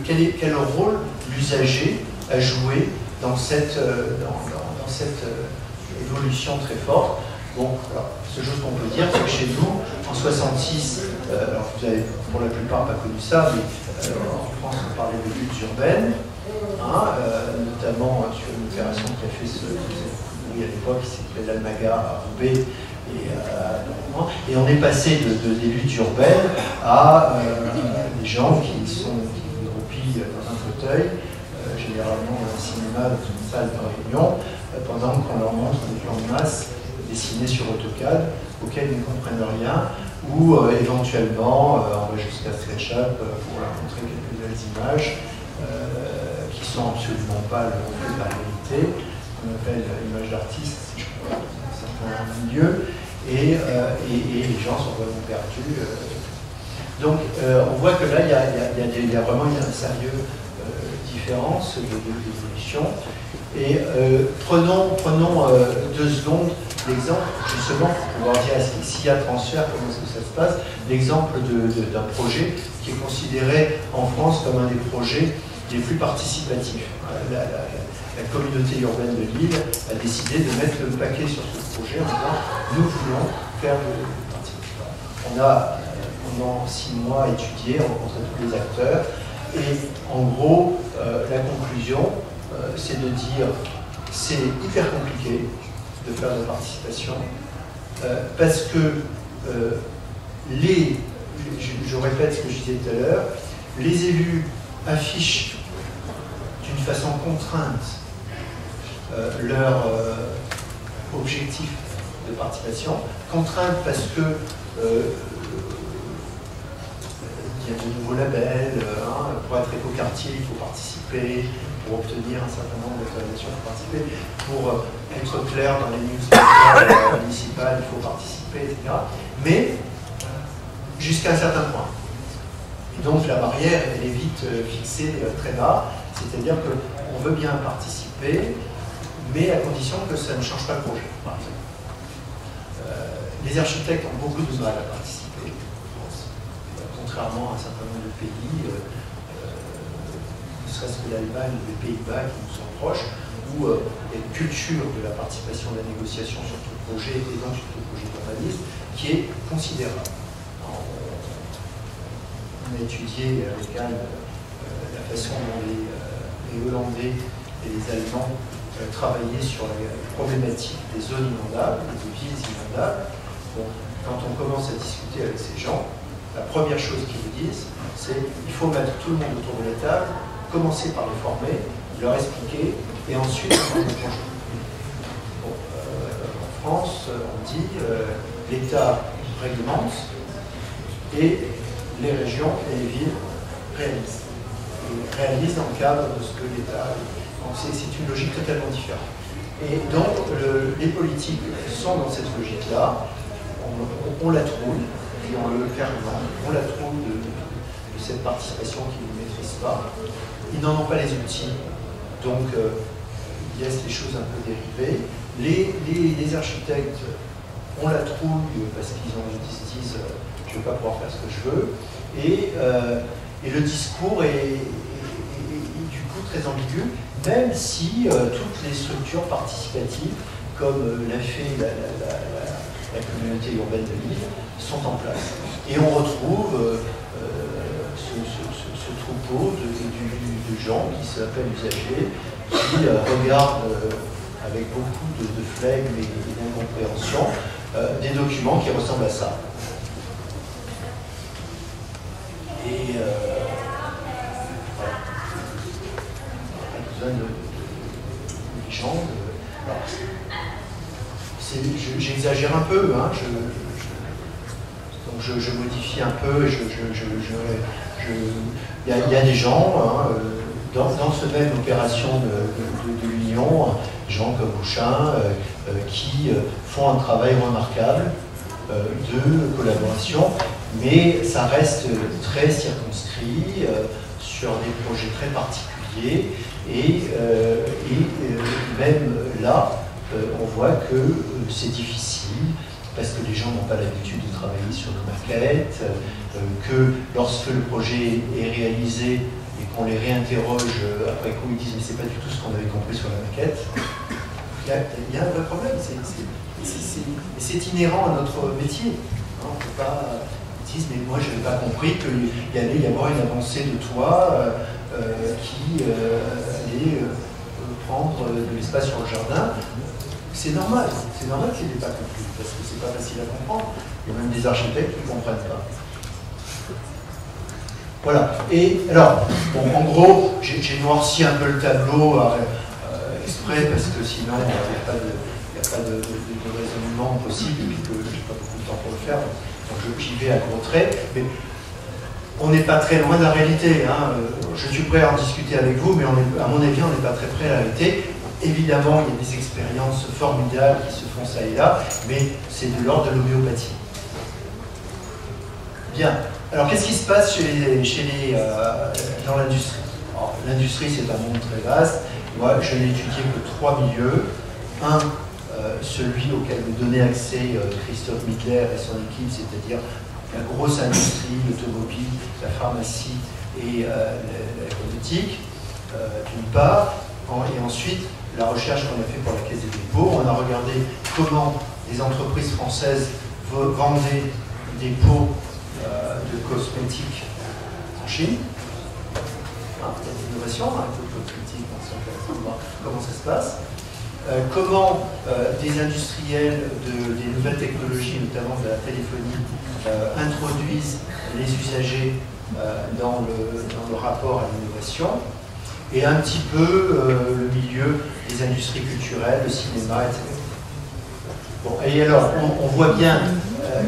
Quel rôle l'usager a joué dans cette évolution très forte? Bon, alors, la seule chose qu'on peut dire, c'est que chez nous, en 66, alors vous avez pour la plupart pas connu ça, mais en France, on parlait de luttes urbaines, notamment sur une opération qui a fait ce bruit à l'époque, qui s'appelait l'Almaga à Roubaix, et on est passé des luttes urbaines à des gens qui groupillent dans un fauteuil, généralement dans un cinéma, dans une salle de réunion, pendant qu'on leur montre des plans de masse dessinés sur AutoCAD, auxquels ils ne comprennent rien, ou éventuellement, on va jusqu'à SketchUp pour leur montrer quelques belles images qui ne sont absolument pas le reflet de la réalité, qu'on appelle l'image d'artiste, si je crois, dans certains milieux, et les gens sont vraiment perdus. Donc, on voit que là, il y a vraiment une sérieuse différence d'évolution. Et prenons 2 secondes l'exemple, justement, pour pouvoir dire s'il y a transfert, comment est-ce que ça se passe, l'exemple d'un projet qui est considéré en France comme un des projets les plus participatifs. La communauté urbaine de Lille a décidé de mettre le paquet sur ce projet en disant nous voulons faire de participation. On a pendant 6 mois étudié, rencontré tous les acteurs, et en gros, la conclusion, c'est de dire c'est hyper compliqué de faire de la participation parce que je répète ce que je disais tout à l'heure, les élus affichent d'une façon contrainte leur objectif de participation, contrainte parce que il y a de nouveaux labels, pour être écoquartier, il faut participer, pour obtenir un certain nombre d'autorisations, il faut participer, pour être clair dans les newsletters municipales, il faut participer, etc. Mais jusqu'à un certain point. Et donc la barrière, elle est vite fixée très bas, c'est-à-dire qu'on veut bien participer, mais à condition que ça ne change pas le projet, par exemple. Les architectes ont beaucoup de mal à participer, je pense, contrairement à un certain nombre de pays, ne serait-ce que l'Allemagne ou les Pays-Bas qui nous sont proches, où il y a une culture de la participation, de la négociation sur tout le projet, et donc sur tout le projet d'urbanisme, qui est considérable. On a étudié avec Anne la façon dont les Hollandais et les Allemands travaillaient sur la problématique des zones inondables, des villes inondables. Bon, quand on commence à discuter avec ces gens, la première chose qu'ils vous disent, c'est qu'il faut mettre tout le monde autour de la table, commencer par les former, leur expliquer, et ensuite on va le projet. Bon, en France, on dit l'État réglemente et les régions et les villes réalisent. Et réalisent dans le cadre de ce que l'État. Donc c'est une logique totalement différente. Et donc les politiques sont dans cette logique-là. On la trouve, disons-le clairement, on la trouve de cette participation qu'ils ne maîtrisent pas. Ils n'en ont pas les outils, donc ils laissent les choses un peu dériver. Les architectes ont la trouille parce qu'ils se disent je ne vais pas pouvoir faire ce que je veux. Et le discours est du coup très ambigu, même si toutes les structures participatives, comme l'a fait la communauté urbaine de Lille, sont en place. Et on retrouve ce troupeau de gens qui s'appellent usagers, qui regardent avec beaucoup de flegme et d'incompréhension des documents qui ressemblent à ça. Et voilà. Pas besoin de légende. J'exagère un peu, hein, donc je modifie un peu, il y a des gens, hein, dans cette même opération de l'Union, gens comme Bouchin, qui font un travail remarquable de collaboration, mais ça reste très circonscrit sur des projets très particuliers, et même là, on voit que c'est difficile, parce que les gens n'ont pas l'habitude de travailler sur des maquettes, que lorsque le projet est réalisé et qu'on les réinterroge après coup, ils disent mais c'est pas du tout ce qu'on avait compris sur la maquette. Il y a un vrai problème, c'est inhérent à notre métier. On ne peut pas dire mais moi je n'avais pas compris qu'il allait y avoir une avancée de toit qui allait prendre de l'espace sur le jardin. C'est normal qu'il n'ait pas compris, parce que c'est pas facile à comprendre. Il y a même des architectes qui ne comprennent pas. Voilà. Et alors, bon, en gros, j'ai noirci un peu le tableau exprès, parce que sinon, il n'y a pas de raisonnement possible, et puis que je n'ai pas beaucoup de temps pour le faire. Donc j'y vais à gros traits. Mais on n'est pas très loin de la réalité. Hein. Je suis prêt à en discuter avec vous, mais à mon avis, on n'est pas très près à la réalité. Évidemment, il y a des expériences formidables qui se font ça et là, mais c'est de l'ordre de l'homéopathie. Bien. Alors, qu'est-ce qui se passe dans l'industrie? L'industrie, c'est un monde très vaste. Moi, je n'ai étudié que 3 milieux. Un, celui auquel me donnait accès Christophe Mittler et son équipe, c'est-à-dire la grosse industrie, l'automobile, la pharmacie et l'aéronautique, d'une part. Et ensuite, la recherche qu'on a fait pour la Caisse des dépôts, on a regardé comment les entreprises françaises vendaient des pots de cosmétiques en Chine. Il y a des innovations, un pot de cosmétiques, c'est intéressant de voir comment ça se passe. Comment des industriels des nouvelles technologies, notamment de la téléphonie, introduisent les usagers dans le rapport à l'innovation. Et un petit peu le milieu des industries culturelles, le cinéma, etc. Bon, et alors, on voit bien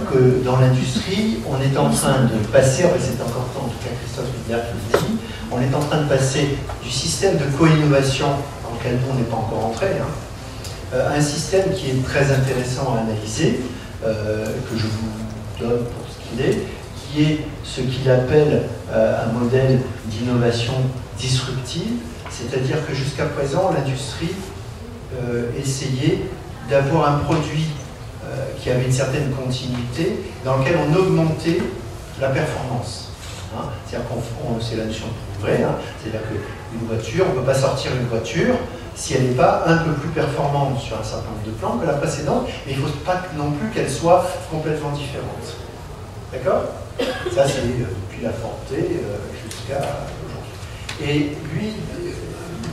que dans l'industrie, on est en train de passer, c'est important, en tout cas Christophe Mittler qui le dit, on est en train de passer du système de co-innovation dans lequel on n'est pas encore entré, hein, à un système qui est très intéressant à analyser, que je vous donne pour ce qu'il est, qui est ce qu'il appelle un modèle d'innovation disruptive, c'est-à-dire que jusqu'à présent, l'industrie essayait d'avoir un produit qui avait une certaine continuité, dans lequel on augmentait la performance. Hein, c'est-à-dire c'est la notion de progrès, hein, c'est-à-dire qu'une voiture, on ne peut pas sortir une voiture si elle n'est pas un peu plus performante sur un certain nombre de plans que la précédente, mais il ne faut pas non plus qu'elle soit complètement différente. D'accord? Ça, c'est depuis la Forte jusqu'à aujourd'hui. Et lui,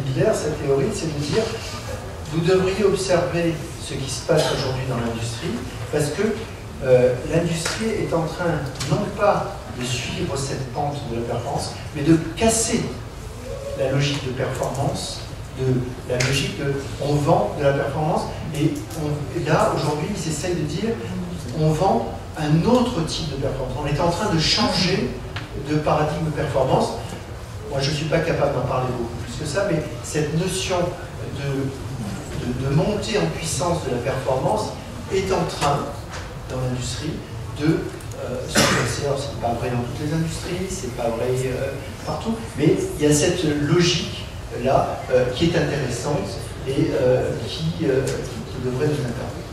Mittler, sa théorie, c'est de dire vous devriez observer ce qui se passe aujourd'hui dans l'industrie, parce que l'industrie est en train, non pas de suivre cette pente de la performance, mais de casser la logique de performance, de la logique de on vend de la performance, et là, aujourd'hui, ils essayent de dire on vend un autre type de performance. On est en train de changer de paradigme de performance. Moi, je ne suis pas capable d'en parler beaucoup plus que ça, mais cette notion de montée en puissance de la performance est en train, dans l'industrie, de se passer. Alors, ce n'est pas vrai dans toutes les industries, c'est pas vrai partout, mais il y a cette logique-là qui est intéressante et qui devrait nous interpeller.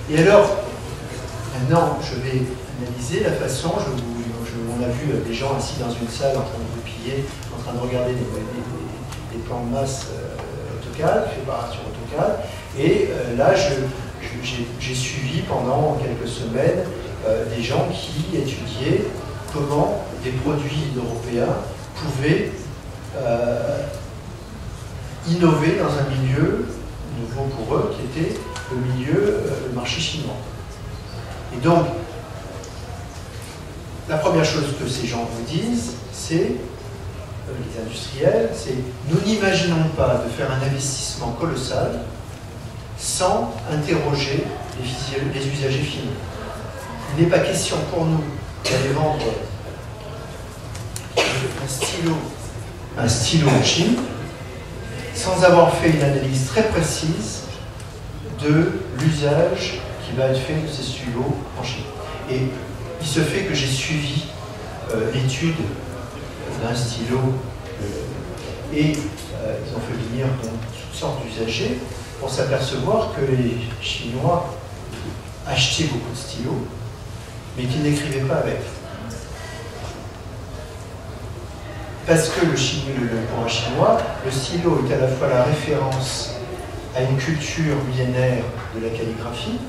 Et alors, maintenant, je vais analyser la façon, on a vu des gens assis dans une salle en train de replier, en train de regarder des plans de masse AutoCAD, faits sur AutoCAD, et là, je j'ai suivi pendant quelques semaines des gens qui étudiaient comment des produits européens pouvaient innover dans un milieu nouveau pour eux, qui était le marché chinois. Et donc, la première chose que ces gens vous disent, c'est, les industriels, c'est nous n'imaginons pas de faire un investissement colossal sans interroger les usagers finaux. Il n'est pas question pour nous d'aller vendre un stylo en Chine sans avoir fait une analyse très précise de l'usage qui va être fait de ces stylos en Chine. Et il se fait que j'ai suivi l'étude d'un stylo et ils ont fait venir toutes sortes d'usagers pour s'apercevoir que les Chinois achetaient beaucoup de stylos, mais qu'ils n'écrivaient pas avec. Parce que pour un Chinois, le stylo est à la fois la référence à une culture millénaire de la calligraphie,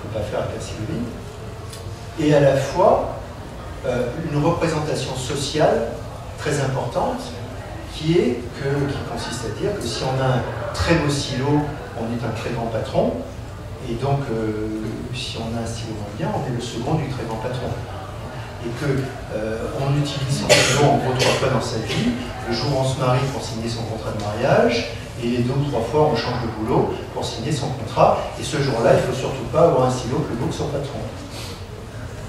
qu'on ne peut pas faire avec la styloline, et à la fois une représentation sociale très importante qui consiste à dire que si on a un très beau stylo, on est un très grand patron, et donc si on a un stylo moins bien, on est le second du très grand patron. Et qu'on utilise son stylo en gros 3 fois dans sa vie, le jour où on se marie pour signer son contrat de mariage, et 2 ou 3 fois on change de boulot pour signer son contrat, et ce jour-là, il ne faut surtout pas avoir un stylo plus beau que son patron.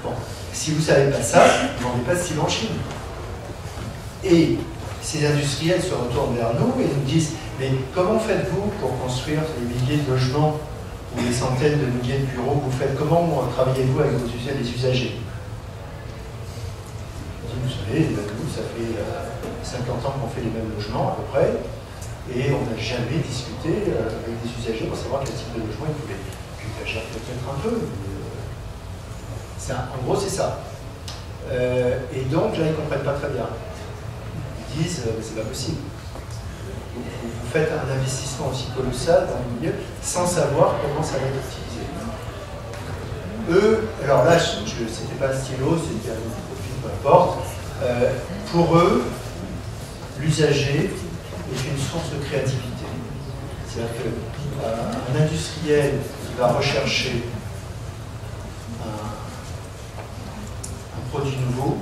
Bon. Si vous ne savez pas ça, vous n'en avez pas de stylo en Chine. Et ces industriels se retournent vers nous et nous disent « Mais comment faites-vous pour construire les milliers de logements ou les centaines de milliers de bureaux que vous faites? Comment travaillez-vous avec les usagers ?» Vous savez, nous, ça fait 50 ans qu'on fait les mêmes logements à peu près, et on n'a jamais discuté avec des usagers pour savoir quel type de logement ils voulaient. Puis peut-être un peu. En gros, c'est ça. Et donc, là, ils ne comprennent pas très bien. Ils disent, c'est pas possible. Vous faites un investissement aussi colossal dans le milieu sans savoir comment ça va être utilisé. Eux, alors là, c'était pas un stylo, c'était un profil, peu importe. Pour eux, l'usager est une source de créativité. C'est-à-dire qu'un industriel qui va rechercher un produit nouveau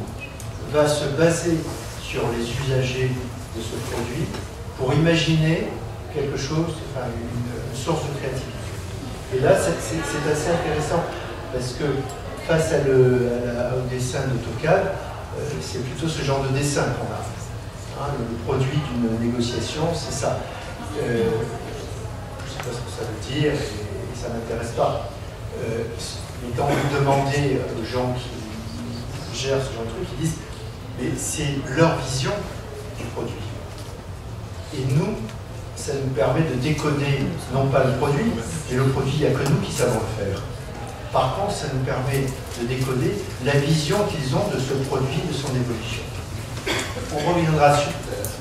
va se baser sur les usagers de ce produit pour imaginer quelque chose, enfin une source de créativité. Et là, c'est assez intéressant parce que face au dessin d'AutoCAD, c'est plutôt ce genre de dessin qu'on a. Hein, le produit d'une négociation, c'est ça. Je ne sais pas ce que ça veut dire et ça ne m'intéresse pas. Mais quand vous demandez aux gens qui gèrent ce genre de truc, ils disent mais c'est leur vision du produit. Et nous, ça nous permet de décoder non pas le produit, mais le produit, il n'y a que nous qui savons le faire. Par contre, ça nous permet de décoder la vision qu'ils ont de ce produit, de son évolution. On reviendra dessus tout à l'heure.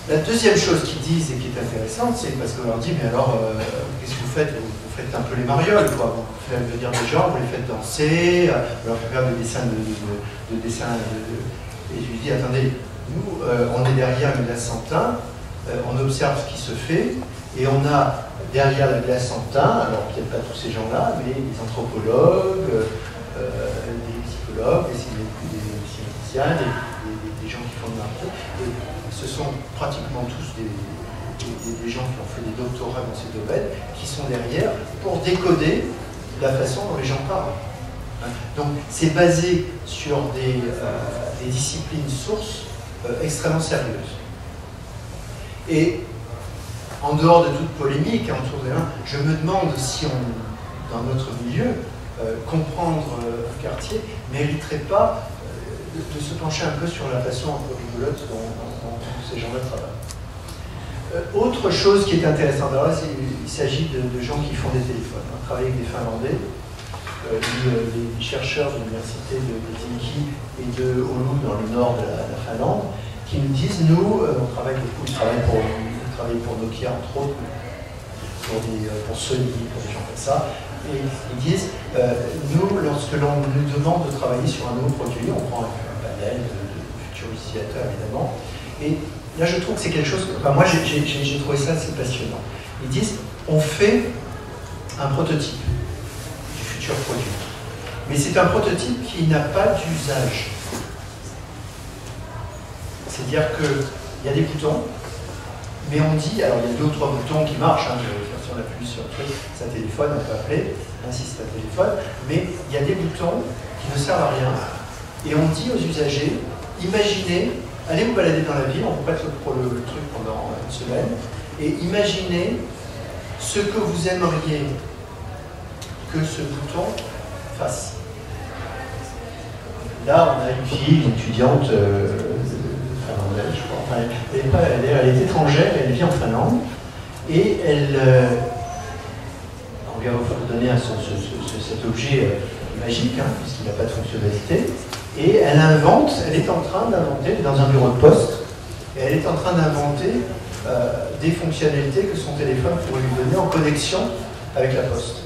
La deuxième chose qu'ils disent et qui est intéressante, c'est parce qu'on leur dit, mais alors, qu'est-ce que vous faites? Vous faites un peu les marioles, quoi. Vous faites venir des gens, vous les faites danser, vous leur faites faire des dessins Et je lui dis, attendez, nous, on est derrière une glace en teint, on observe ce qui se fait, et on a derrière la glace en teint, alors peut-être pas tous ces gens-là, mais des anthropologues, des psychologues, des physiciens, des gens qui font de l'art. Et ce sont pratiquement tous des gens qui ont fait des doctorats dans ces domaines, qui sont derrière pour décoder la façon dont les gens parlent. Donc c'est basé sur des disciplines sources extrêmement sérieuses. Et en dehors de toute polémique, je me demande si dans notre milieu, comprendre un quartier ne mériterait pas de se pencher un peu sur la façon un peu rigolote dont ces gens-là travaillent. Autre chose qui est intéressante, alors là, il s'agit de gens qui font des téléphones. On travaille avec des Finlandais, des chercheurs de l'université de Helsinki et de Oulu dans le nord de la Finlande, qui nous disent, nous, on travaille beaucoup, ils travaillent pour Nokia entre autres, pour Sony, pour des gens comme ça. Et ils disent, nous, lorsque l'on nous demande de travailler sur un nouveau produit, on prend un panel de futurs utilisateurs, évidemment. Et là, je trouve que c'est quelque chose... Enfin, moi, j'ai trouvé ça assez passionnant. Ils disent, on fait un prototype du futur produit. Mais c'est un prototype qui n'a pas d'usage. C'est-à-dire qu'il y a des boutons, mais on dit, alors il y a 2 ou 3 boutons qui marchent, hein, si on appuie sur le truc, c'est un téléphone, on peut appeler, ainsi c'est un téléphone, mais il y a des boutons qui ne servent à rien. Et on dit aux usagers, imaginez, allez vous balader dans la ville, on vous prête le truc pendant une semaine, et imaginez ce que vous aimeriez que ce bouton fasse. Là, on a une fille, une étudiante, elle est étrangère, elle vit en Finlande, et elle, on lui a donné cet objet magique, hein, puisqu'il n'a pas de fonctionnalité, et elle est en train d'inventer, dans un bureau de poste, et elle est en train d'inventer des fonctionnalités que son téléphone pourrait lui donner en connexion avec la poste.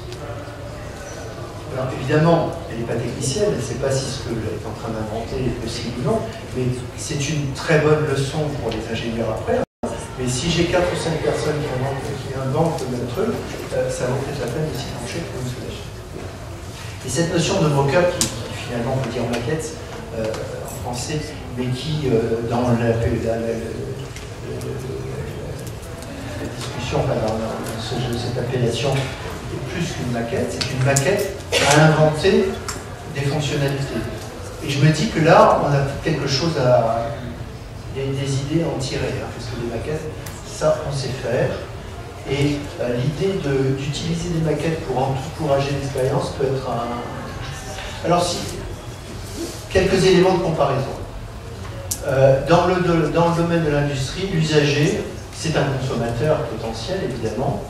Alors évidemment, elle n'est pas technicienne, elle ne sait pas si ce qu'elle est en train d'inventer est possible ou non, mais c'est une très bonne leçon pour les ingénieurs après. Mais si j'ai 4 ou 5 personnes qui inventent le même truc, ça vaut peut-être la peine de s'y pencher pour une solution. Et cette notion de mock-up, qui finalement on peut dire maquette en français, mais qui dans la discussion, enfin, dans cette appellation, plus qu'une maquette, c'est une maquette à inventer des fonctionnalités. Et je me dis que là, on a quelque chose des idées à en tirer, hein, parce que les maquettes, ça, on sait faire. Et l'idée d'utiliser des maquettes pour encourager l'expérience peut être un... Alors, si, quelques éléments de comparaison. Dans le domaine de l'industrie, l'usager, c'est un consommateur potentiel, évidemment.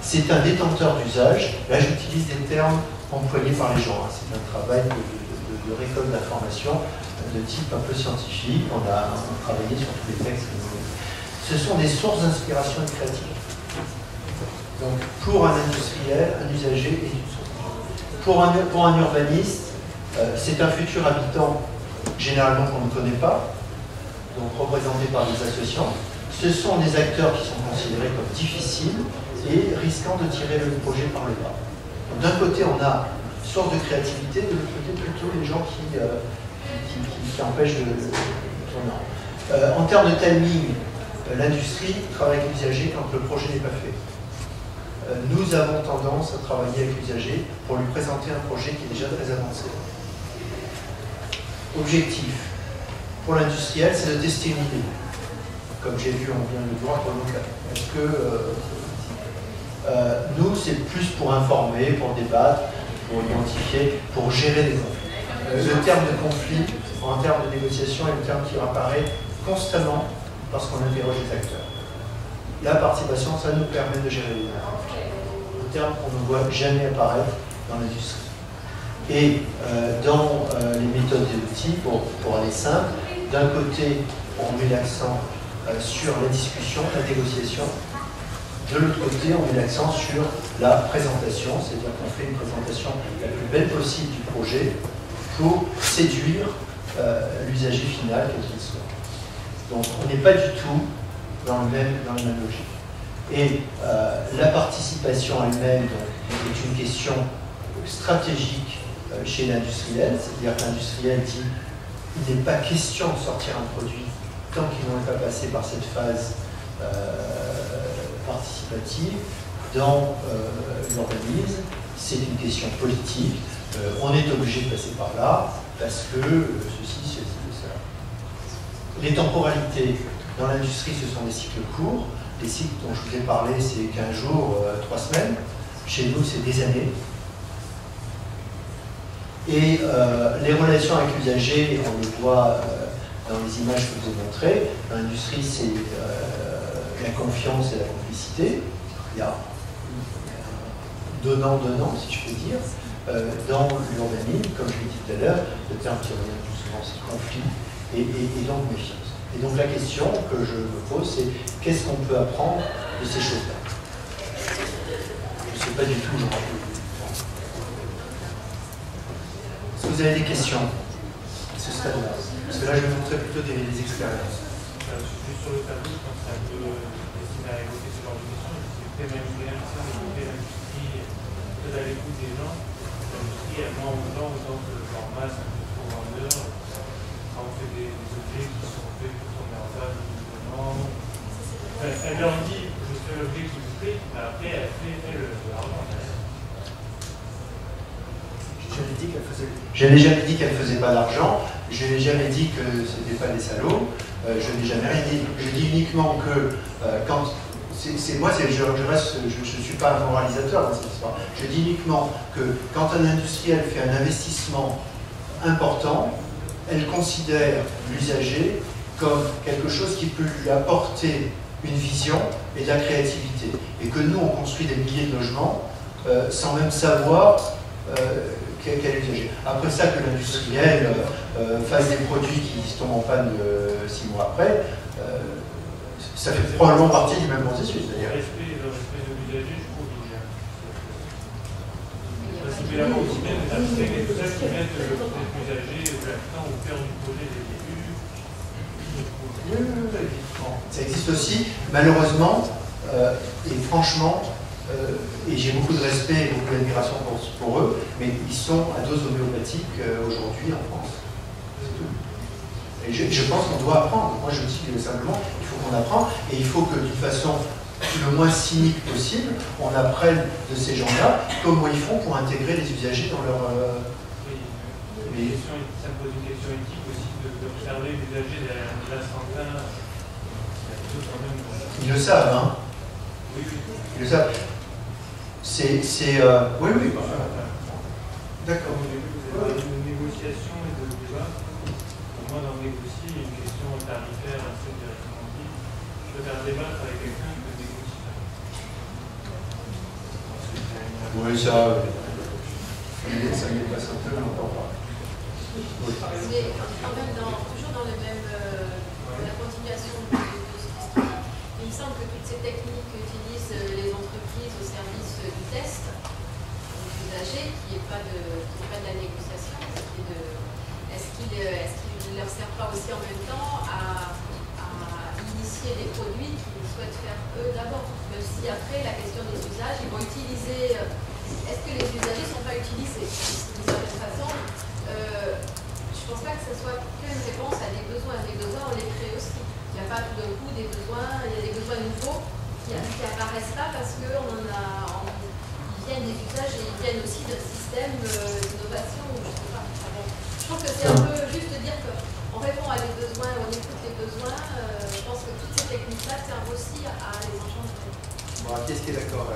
C'est un détenteur d'usage. Là, j'utilise des termes employés par les gens. Hein. C'est un travail de récolte d'informations de type un peu scientifique. On a travaillé sur tous les textes. Ce sont des sources d'inspiration et de créativité. Donc, pour un industriel, un usager est une source. Pour un urbaniste, c'est un futur habitant, généralement qu'on ne connaît pas, donc représenté par des associations. Ce sont des acteurs qui sont considérés comme difficiles et risquant de tirer le projet par le bas. D'un côté, on a une source de créativité, de l'autre côté, plutôt les gens qui empêchent de tourner. En termes de timing, l'industrie travaille avec l'usager quand le projet n'est pas fait. Nous avons tendance à travailler avec l'usager pour lui présenter un projet qui est déjà très avancé. Objectif pour l'industriel, c'est de tester une idée. Comme j'ai vu, on vient de le voir pour le local. Est-ce que nous, c'est plus pour informer, pour débattre, pour identifier, pour gérer des conflits. Le terme de conflit, en termes de négociation, est le terme qui apparaît constamment parce qu'on interroge les acteurs. La participation, ça nous permet de gérer les conflits. Un terme qu'on ne voit jamais apparaître dans l'industrie. Et dans les méthodes et outils, pour aller simple, d'un côté, on met l'accent sur la discussion, la négociation. De l'autre côté, on met l'accent sur la présentation, c'est-à-dire qu'on fait une présentation la plus belle possible du projet pour séduire l'usager final, quel qu'il soit. Donc, on n'est pas du tout dans la même logique. Et la participation elle-même est une question stratégique chez l'industriel, c'est-à-dire que l'industriel dit il n'est pas question de sortir un produit tant qu'ils n'ont pas passé par cette phase participative. Dans l'urbanisme, c'est une question politique. On est obligé de passer par là parce que ceci, cela. Les temporalités dans l'industrie, ce sont des cycles courts. Les cycles dont je vous ai parlé, c'est 15 jours, 3 semaines. Chez nous, c'est des années. Et les relations avec l'usager, on le voit dans les images que je vous ai montrées. Dans l'industrie, c'est la confiance et la complicité. Il y a donnant, si je peux dire. Dans l'urbanisme, comme je l'ai dit tout à l'heure, le terme qui revient le plus souvent, c'est conflit et donc méfiance. Et donc la question que je me pose, c'est qu'est-ce qu'on peut apprendre de ces choses-là? c'est pas du tout le rôle. Est-ce que vous avez des questions à ce stade-là? Parce que là, je vais vous montrer plutôt des expériences. Juste sur le tableau, je pense que c'est un peu destiné à évoquer ce genre de questions. C'est très manipulé, d'écouter l'industrie, peut-être à l'écoute des gens. L'industrie, elle ment aux gens autant que leur masse, un peu trop vendeur. Quand on fait des objets qui sont faits pour tomber en bas, elle leur dit, je fais l'objet qui vous plaît, mais après, elle fait l'argent. Je n'ai jamais dit qu'elle faisait pas d'argent, je n'ai jamais dit que ce n'était pas des salauds, je n'ai jamais rien dit. Je dis uniquement que quand. Je ne suis pas un moralisateur dans cette histoire. Je dis uniquement que quand un industriel fait un investissement important, elle considère l'usager comme quelque chose qui peut lui apporter une vision et de la créativité. Et que nous, on construit des milliers de logements sans même savoir quel usager. Après ça, que l'industriel fasse des produits qui se tombent en panne 6 mois après, ça fait probablement partie du même processus. Le respect de l'usager, je trouve qu'il y a. Parce qu'il peut y avoir aussi bien des architectes et tout ça qui mettent l'usager ou l'achetant au cœur du projet dès le début. Ça existe aussi, malheureusement, et franchement, et j'ai beaucoup de respect et beaucoup d'admiration pour eux, mais ils sont à dose homéopathique aujourd'hui en France. C'est tout. Et je pense qu'on doit apprendre. Moi, je dis simplement, il faut qu'on apprenne, et il faut que, d'une façon le moins cynique possible, on apprenne de ces gens-là comment ils font pour intégrer les usagers dans leur... Oui, ça me pose une question éthique aussi d'observer l'usager derrière un glace en plein. Ils le savent, hein? Oui, oui. Ils le savent. Oui, oui. D'accord. De négociation et de débat. Pour moi, dans négocier, il y a une question tarifaire assez directement dit. Je peux faire débattre avec quelqu'un qui ne négocie pas. Oui, ça me passe un peu, on n'entend pas. Oui. Mais quand même, toujours dans la continuation de ce qui il me semble que toutes ces techniques qu'utilisent les entreprises au service du test, des usagers, qui n'est pas de la négociation, est-ce qu'il ne leur sert pas aussi en même temps à initier des produits qu'ils souhaitent faire eux d'abord? Même si après, la question des usages, ils vont utiliser. Est-ce que les usagers ne sont pas utilisés d'une certaine façon? Je ne pense pas que ce soit qu'une réponse à des besoins. Les besoins, on les crée aussi. Il n'y a pas tout d'un coup des besoins, il y a des besoins nouveaux qui apparaissent là parce qu'ils viennent des usages et ils viennent aussi d'un système d'innovation. Je ne sais pas. Je trouve que c'est un peu juste de dire qu'on répond à des besoins, on écoute les besoins. Je pense que toutes ces techniques-là servent aussi à les engendrer. Bon, qu'est-ce qui est d'accord?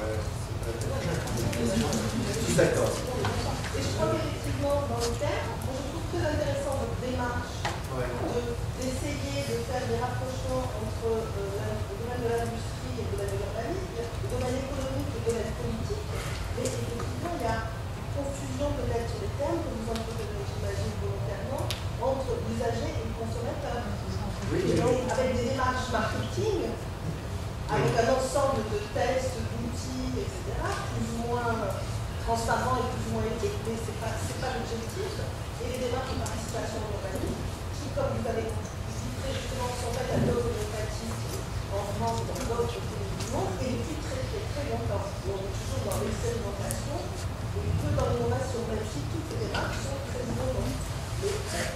D'accord. Et je crois qu'effectivement, dans le terme, je trouve très intéressant votre démarche d'essayer de faire des rapprochements entre le domaine de l'industrie et le domaine de l'urbanisme, le domaine économique et le domaine politique. Mais effectivement, il y a une confusion peut-être sur les termes que vous entretenez, j'imagine, volontairement, entre l'usager et le consommateur. Oui. Et donc, avec des démarches marketing, avec un ensemble de tests, d'outils, etc., plus ou moins transparents et plus ou moins éthiques, mais ce n'est pas l'objectif. Et les démarches de participation en urbanisme, qui, comme vous avez dit très justement, sont faites à dose homéopathique en France et dans d'autres pays du monde, et depuis très longtemps. On est toujours dans l'expérimentation et peu dans l'innovation, même si toutes les démarches sont très innovantes.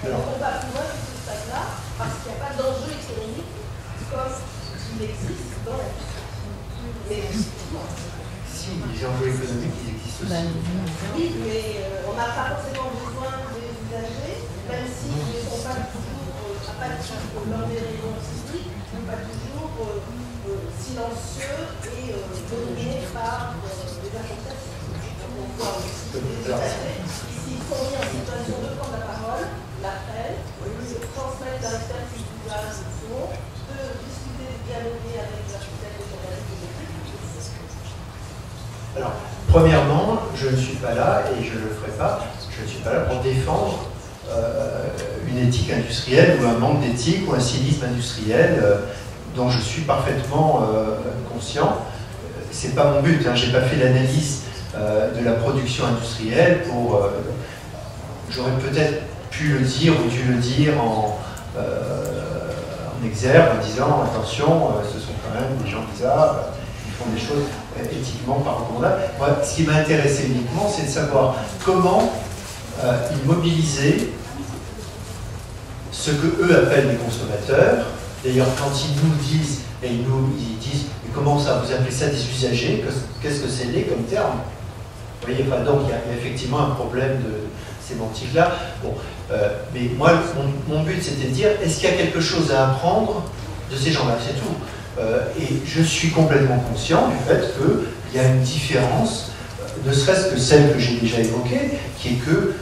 On va plus loin que ce stade-là, parce qu'il n'y a pas d'enjeu économique comme il existe dans l'industrie. Mais effectivement. Si, les enjeux économiques, ils existent aussi. Oui, mais on n'a pas forcément besoin des usagers, même s'ils ne sont pas toujours apathiques lors des réunions publiques, pas toujours silencieux et dominés par les associations. Donc on voit aussi les usagers, s'ils sont mis en situation de prendre la parole, l'appel, de transmettre leur expertise d'usage au fond, de discuter, de dialoguer avec l'architecte et journaliste. Alors, premièrement, je ne suis pas là, et je ne le ferai pas, je ne suis pas là pour défendre une éthique industrielle ou un manque d'éthique ou un cynisme industriel dont je suis parfaitement conscient. C'est pas mon but, hein. J'ai pas fait l'analyse de la production industrielle pour... J'aurais peut-être pu le dire ou dû le dire en exergue en disant attention, ce sont quand même des gens bizarres, ils font des choses éthiquement pas recommandables. Moi, ce qui m'a intéressé uniquement, c'est de savoir comment ils mobilisaient ce que eux appellent les consommateurs. D'ailleurs, quand ils nous disent, ils disent, mais comment ça, vous appelez ça des usagers? Qu'est-ce que c'est comme terme? Vous voyez, enfin, donc il y a effectivement un problème de sémantique là. Bon, mais moi, mon but, c'était de dire, est-ce qu'il y a quelque chose à apprendre de ces gens-là? C'est tout. Et je suis complètement conscient du fait qu'il y a une différence, ne serait-ce que celle que j'ai déjà évoquée, qui est que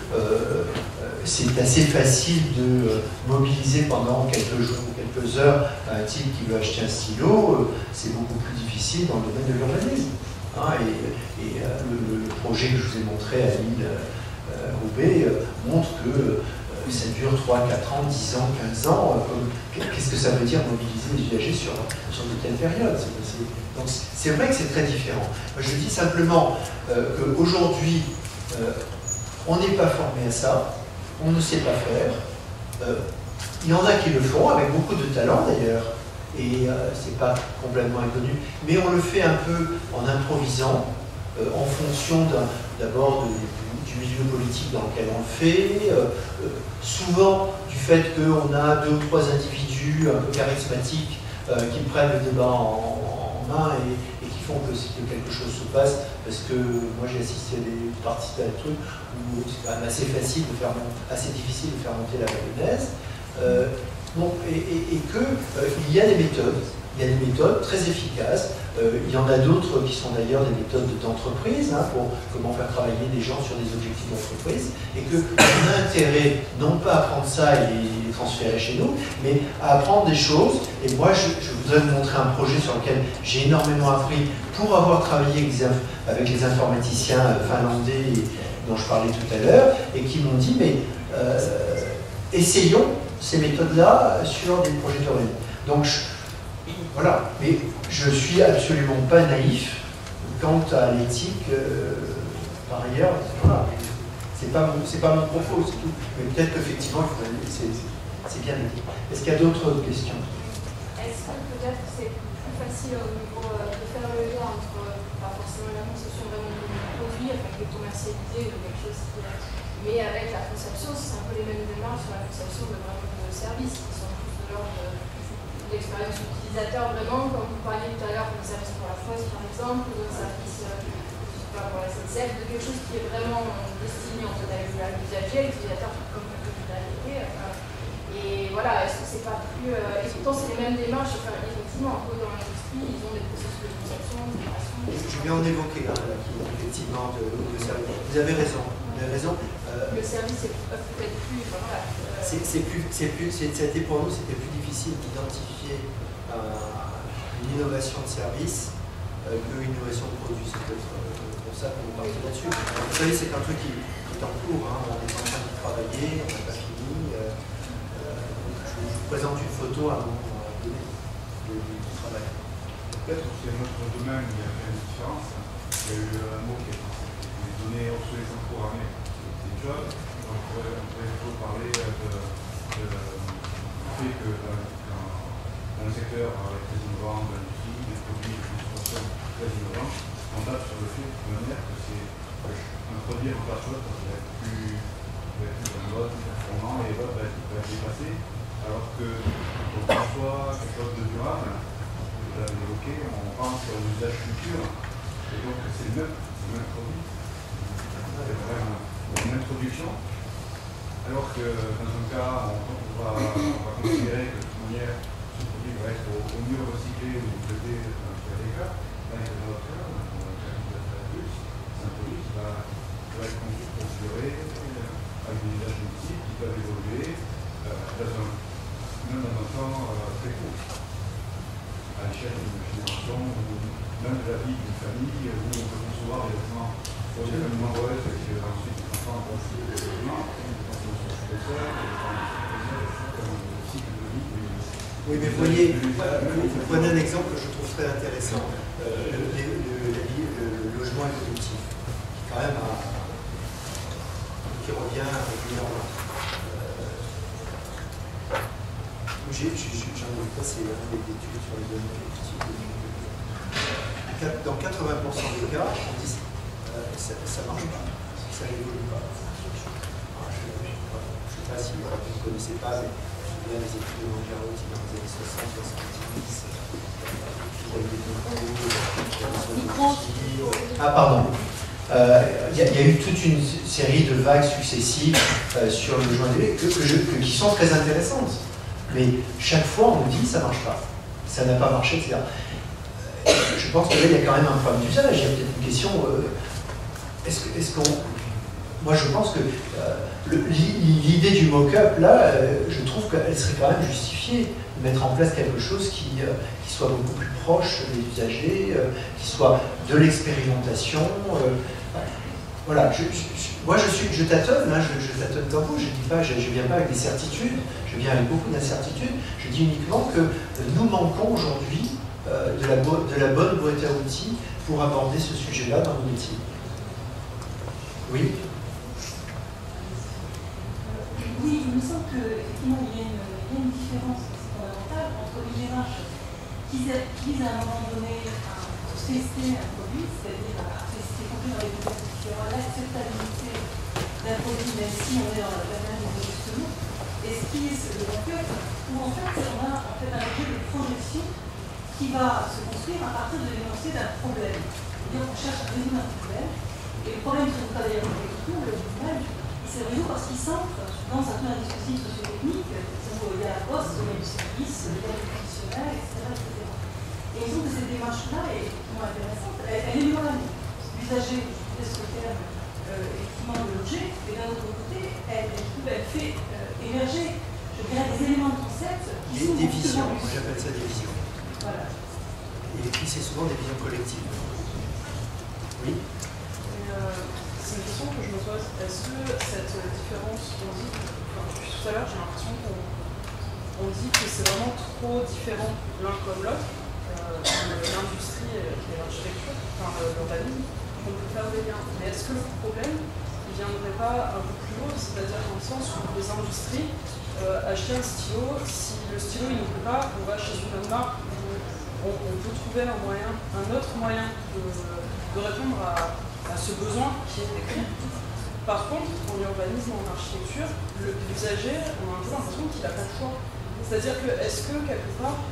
c'est assez facile de mobiliser pendant quelques jours ou quelques heures un type qui veut acheter un stylo, c'est beaucoup plus difficile dans le domaine de l'urbanisme. Hein, et le projet que je vous ai montré à l'île Roubaix montre que ça dure 3, 4 ans, 10 ans, 15 ans. Qu'est-ce que ça veut dire mobiliser les usagers sur de telles périodes? Donc c'est vrai que c'est très différent. Je dis simplement qu'aujourd'hui, on n'est pas formé à ça, on ne sait pas faire. Il y en a qui le font avec beaucoup de talent d'ailleurs, et c'est pas complètement inconnu, mais on le fait un peu en improvisant, en fonction d'abord du milieu politique dans lequel on le fait, souvent du fait qu'on a 2 ou 3 individus un peu charismatiques qui prennent le débat en main et qui font que quelque chose se passe, parce que moi j'ai assisté à des parties de trucs où c'est quand même assez difficile de faire monter la mayonnaise. Bon, et qu'il y a des méthodes très efficaces. Il y en a d'autres qui sont d'ailleurs des méthodes d'entreprise, hein, pour comment faire travailler des gens sur des objectifs d'entreprise, et qu'on a intérêt non pas à prendre ça et les transférer chez nous, mais à apprendre des choses. Et moi, je voudrais vous montrer un projet sur lequel j'ai énormément appris pour avoir travaillé avec les informaticiens finlandais dont je parlais tout à l'heure, et qui m'ont dit, mais essayons ces méthodes-là sur des projets d'urbanisme. Donc, voilà, mais je ne suis absolument pas naïf quant à l'éthique, par ailleurs, voilà. C'est pas mon propos, c'est tout. Mais peut-être qu'effectivement, c'est bien dit. Est-ce qu'il y a d'autres questions? Est-ce que peut-être c'est plus facile au niveau de faire le lien entre, pas forcément la conception vraiment du produit, avec les commercialités ou quelque chose qui est, mais avec la conception, c'est un peu les mêmes démarches sur la conception de vraiment de services qui sont plus de l'ordre de l'expérience utilisateur vraiment, comme vous parliez tout à l'heure d'un service pour la poste par exemple, ou d'un service pour la SNCF, de quelque chose qui est vraiment destiné en fait à l'usager, l'utilisateur comme vous l'avez et voilà, est-ce que c'est pas plus... et pourtant c'est les mêmes démarches, enfin, effectivement, un peu dans l'industrie, ils ont des processus de conception, de création... Je viens en évoquer là, effectivement, de service. Vous avez raison. Le service est peut-être plus... Voilà, c'était pour nous, c'était plus difficile d'identifier une innovation de service qu'une innovation de produit. C'est peut-être pour ça qu'on parle là-dessus. Vous savez, c'est un truc qui est en cours, hein, on est en train de travailler, on n'a pas fini. Je vous présente une photo à mon donné du travail. Peut-être que c'est notre domaine, il y a une différence. Il y a eu un mot qui est les données obsolescentes programmées. C'est une chose. On pourrait plutôt parler du fait que dans le secteur très innovant de l'industrie, des produits de consommation très innovants, on tape sur le fait de manière que c'est un produit en place d'autre qui va être plus mode, plus performant et l'autre va être dépassé. Alors que quand on conçoit quelque chose de durable, vous l'avez évoqué, on pense sur l'usage futur, et donc c'est le même produit. C'est vraiment une introduction. Alors que dans un cas, on va considérer que de toute manière, ce produit va être au mieux recyclé ou traité dans les cas. Dans un autre cas, c'est un produit qui va être conçu pour durer, avec des usages multiples qui peuvent évoluer, même dans un temps très court, à l'échelle d'une génération, ou même de la vie d'une famille, où on peut concevoir des vêtements extrêmement nombreux, et que ensuite les enfants vont se développement. Oui, mais vous voyez, vous prenez un exemple que je trouve très intéressant, le logement évolutif. quand même qui revient régulièrement. J'en ai passé des études sur les données collectives. Dans 80% des cas, on dit ça ne marche pas, ça n'évolue pas. Je ne sais pas si vous ne connaissez pas, mais il y a des études de Mangarotti dans les années 60, 70, Ah pardon. Il y a eu toute une série de vagues successives sur le joint d'évé qui sont très intéressantes. Mais chaque fois, on nous dit ça ne marche pas, ça n'a pas marché, etc. Je pense que là, il y a quand même un problème d'usage. Il y a peut-être une question. Moi, je pense que l'idée du mock-up, là, je trouve qu'elle serait quand même justifiée de mettre en place quelque chose qui soit beaucoup plus proche des usagers, qui soit de l'expérimentation. Voilà. Moi, je tâtonne, hein, je tâtonne comme vous. Je ne viens pas avec des certitudes. Je viens avec beaucoup d'incertitudes. Je dis uniquement que nous manquons aujourd'hui de la bonne boîte à outils pour aborder ce sujet-là dans nos métiers. Oui. Oui, il me semble qu'effectivement, il y a une différence fondamentale entre une démarche qui vise à un moment donné à tester un produit, c'est-à-dire à tester compris dans les contextes différents l'acceptabilité d'un produit, même si on est dans la période d'ajustement, et ce qui est le mock-up, où en fait on a en fait un objet de projection qui va se construire à partir de l'énoncé d'un problème. C'est-à-dire qu'on cherche à résoudre un problème, et le problème sur le travail avec le l'image, il s'est résolu parce qu'il s'entre dans un dispositif socio-technique où il y a la poste, il y a du service, il y a du professionnel, etc. Et il me semble que cette démarche-là est effectivement intéressante. Elle éloigne l'usager, je laisse le terme, effectivement de l'objet, et d'un autre côté, elle fait émerger, je dirais, des éléments de concept qui sont des visions, moi j'appelle ça des visions. Voilà. Et puis c'est souvent des visions collectives. Oui. C'est une question que je me pose. Est-ce que cette différence, on dit, depuis tout à l'heure, j'ai l'impression qu'on dit que c'est vraiment trop différent l'un comme l'autre, l'industrie et l'architecture, enfin l'urbanisme, qu'on peut faire des liens. Mais est-ce que le problème ne viendrait pas un peu plus haut, c'est-à-dire dans le sens où les industries acheter un stylo, si le stylo il ne plaît pas, on va chez une autre marque, on peut trouver un autre moyen de répondre à ce besoin qui est écrit. Par contre, en urbanisme, en architecture, l'usager, on a un peu l'impression qu'il n'a pas le choix. C'est-à-dire que, est-ce que, quelque part,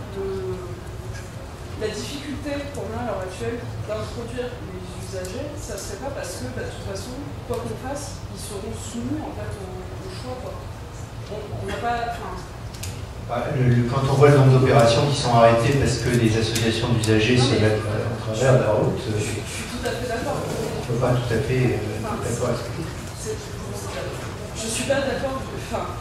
la difficulté pour moi à l'heure actuelle d'introduire les usagers, ça serait pas parce que, de toute façon, quoi qu'on fasse, ils seront soumis en fait, au choix. Quoi. On n'a pas... Quand on voit le nombre d'opérations qui sont arrêtées parce que des associations d'usagers se mettent en travers de la route, je suis tout à fait d'accord. On ne peut pas tout à fait d'accord avec ce que je ne suis pas d'accord. Enfin,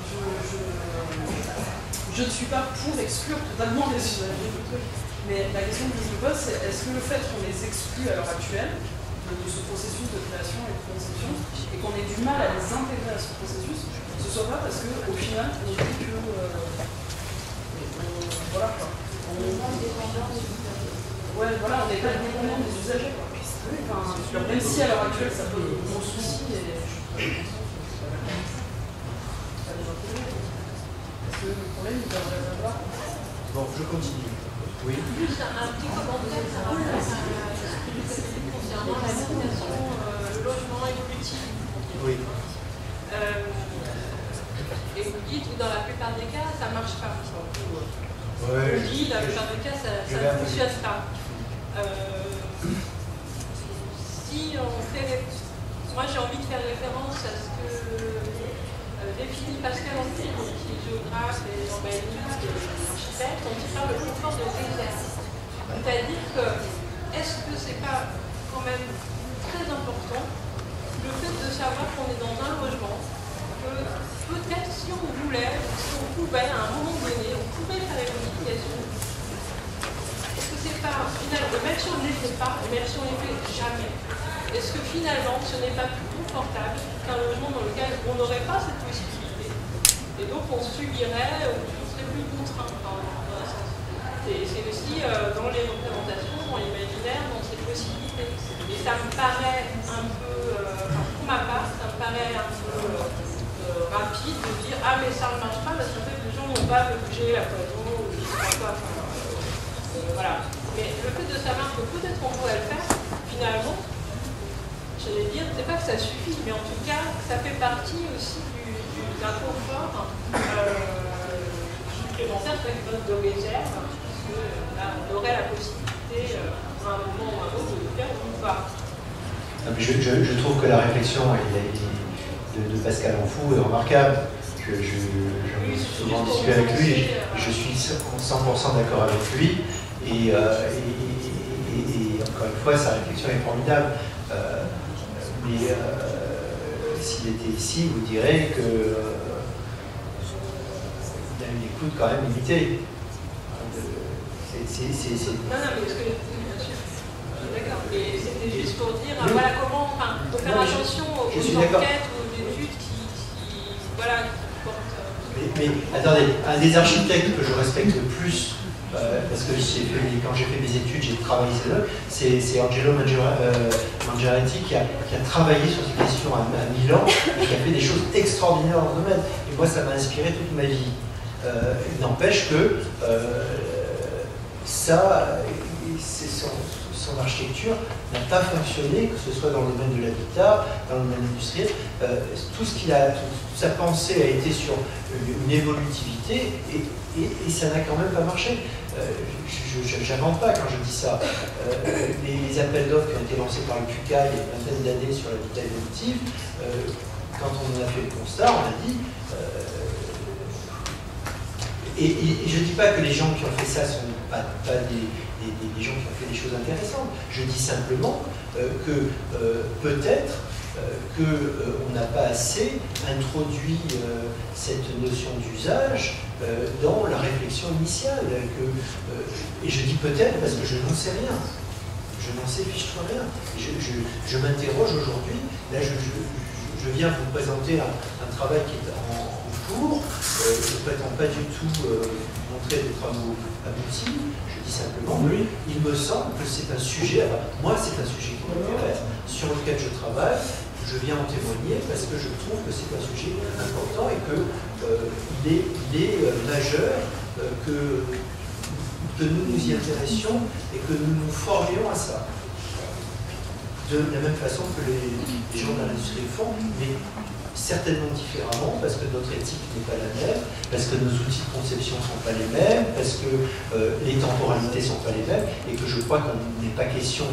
je ne suis pas pour exclure totalement les usagers du truc. Mais la question que je me pose, c'est est-ce que le fait qu'on les exclue à l'heure actuelle de ce processus de création et de conception et qu'on ait du mal à les intégrer à ce processus, ce soit pas parce qu'au final, on dit que voilà quoi. Ouais, voilà, on n'est pas dépendant des usagers. Enfin, même si à l'heure actuelle ça pose de gros soucis, est-ce que le problème il devrait avoir? Bon, je continue. Oui. Juste un petit commentaire concernant la destination, le logement évolutif. Oui. Et vous dites que dans la plupart des cas, ça ne marche pas. Ouais, on dit, dans la plupart des cas, ça ne fonctionne pas. Si on fait... Moi, j'ai envie de faire référence à ce que définit Pascal Anti, qui est géographe et urbaniste et architecte, quand il parle de confort de l'exercice. C'est-à-dire que, est-ce que c'est pas quand même très important le fait de savoir qu'on est dans un logement, que peut-être si on voulait, si on pouvait, à un moment donné, on pourrait faire une modification. Est-ce que c'est pas, finalement, même si on ne les fait pas, même si on ne les fait jamais, est-ce que finalement ce n'est pas plus confortable qu'un logement dans lequel on n'aurait pas cette possibilité et donc on subirait ou on serait plus contraint dans un sens. C'est aussi dans les représentations dans l'imaginaire, dans ses possibilités. Et ça me paraît un peu, pour ma part, ça me paraît un peu rapide de dire ah mais ça ne marche pas parce qu'en fait les gens n'ont pas le budget, la photo, ou je sais pas quoi. Voilà. Mais le fait de savoir que peut-être on pourrait le faire, finalement, j'allais dire, c'est pas que ça suffit, mais en tout cas, ça fait partie aussi d'un confort supplémentaire, avec une note de réserve, parce que là, on aurait la possibilité, à un moment ou à un autre, de le faire ou pas. Je trouve que la réflexion de Pascal Anfou est remarquable, que j'en ai souvent discuté avec lui, et je suis 100% d'accord avec lui, et encore une fois, sa réflexion est formidable. Mais s'il était ici, vous direz que il a une écoute quand même limitée. Non, mais parce que, bien sûr, d'accord, mais c'était juste pour dire, voilà comment, enfin, faut faire attention aux enquêtes ou aux études qui voilà, qui portent... Mais attendez, un des architectes que je respecte le plus, parce que quand j'ai fait mes études, j'ai travaillé c'est Angelo Mangiaretti qui a travaillé sur ces questions à Milan et qui a fait des choses extraordinaires dans ce domaine. Et moi, ça m'a inspiré toute ma vie. Il n'empêche que son architecture n'a pas fonctionné, que ce soit dans le domaine de l'habitat, dans le domaine industriel. Toute sa pensée a été sur une évolutivité et ça n'a quand même pas marché. Je n'invente pas quand je dis ça. Les appels d'offres qui ont été lancés par le PUCA il y a une vingtaine d'années sur l'habitat évolutif, quand on en a fait le constat, on a dit... et je ne dis pas que les gens qui ont fait ça ne sont pas des gens qui ont fait des choses intéressantes. Je dis simplement que peut-être qu'on n'a pas assez introduit cette notion d'usage dans la réflexion initiale. Et je dis peut-être parce que je n'en sais rien. Je n'en sais fichtre rien. Je m'interroge aujourd'hui. Là, je viens vous présenter un travail qui est en cours. Je ne prétends pas du tout montrer des travaux aboutis. Je dis simplement, oui, il me semble que c'est un sujet, moi c'est un sujet qui m'intéresse, sur lequel je travaille. Je viens en témoigner parce que je trouve que c'est un sujet important et qu'il est majeur que nous nous y intéressions et que nous nous formions à ça. De la même façon que les gens de l'industrie font, mais certainement différemment, parce que notre éthique n'est pas la même, parce que nos outils de conception ne sont pas les mêmes, parce que les temporalités ne sont pas les mêmes, et que je crois qu'on n'est pas question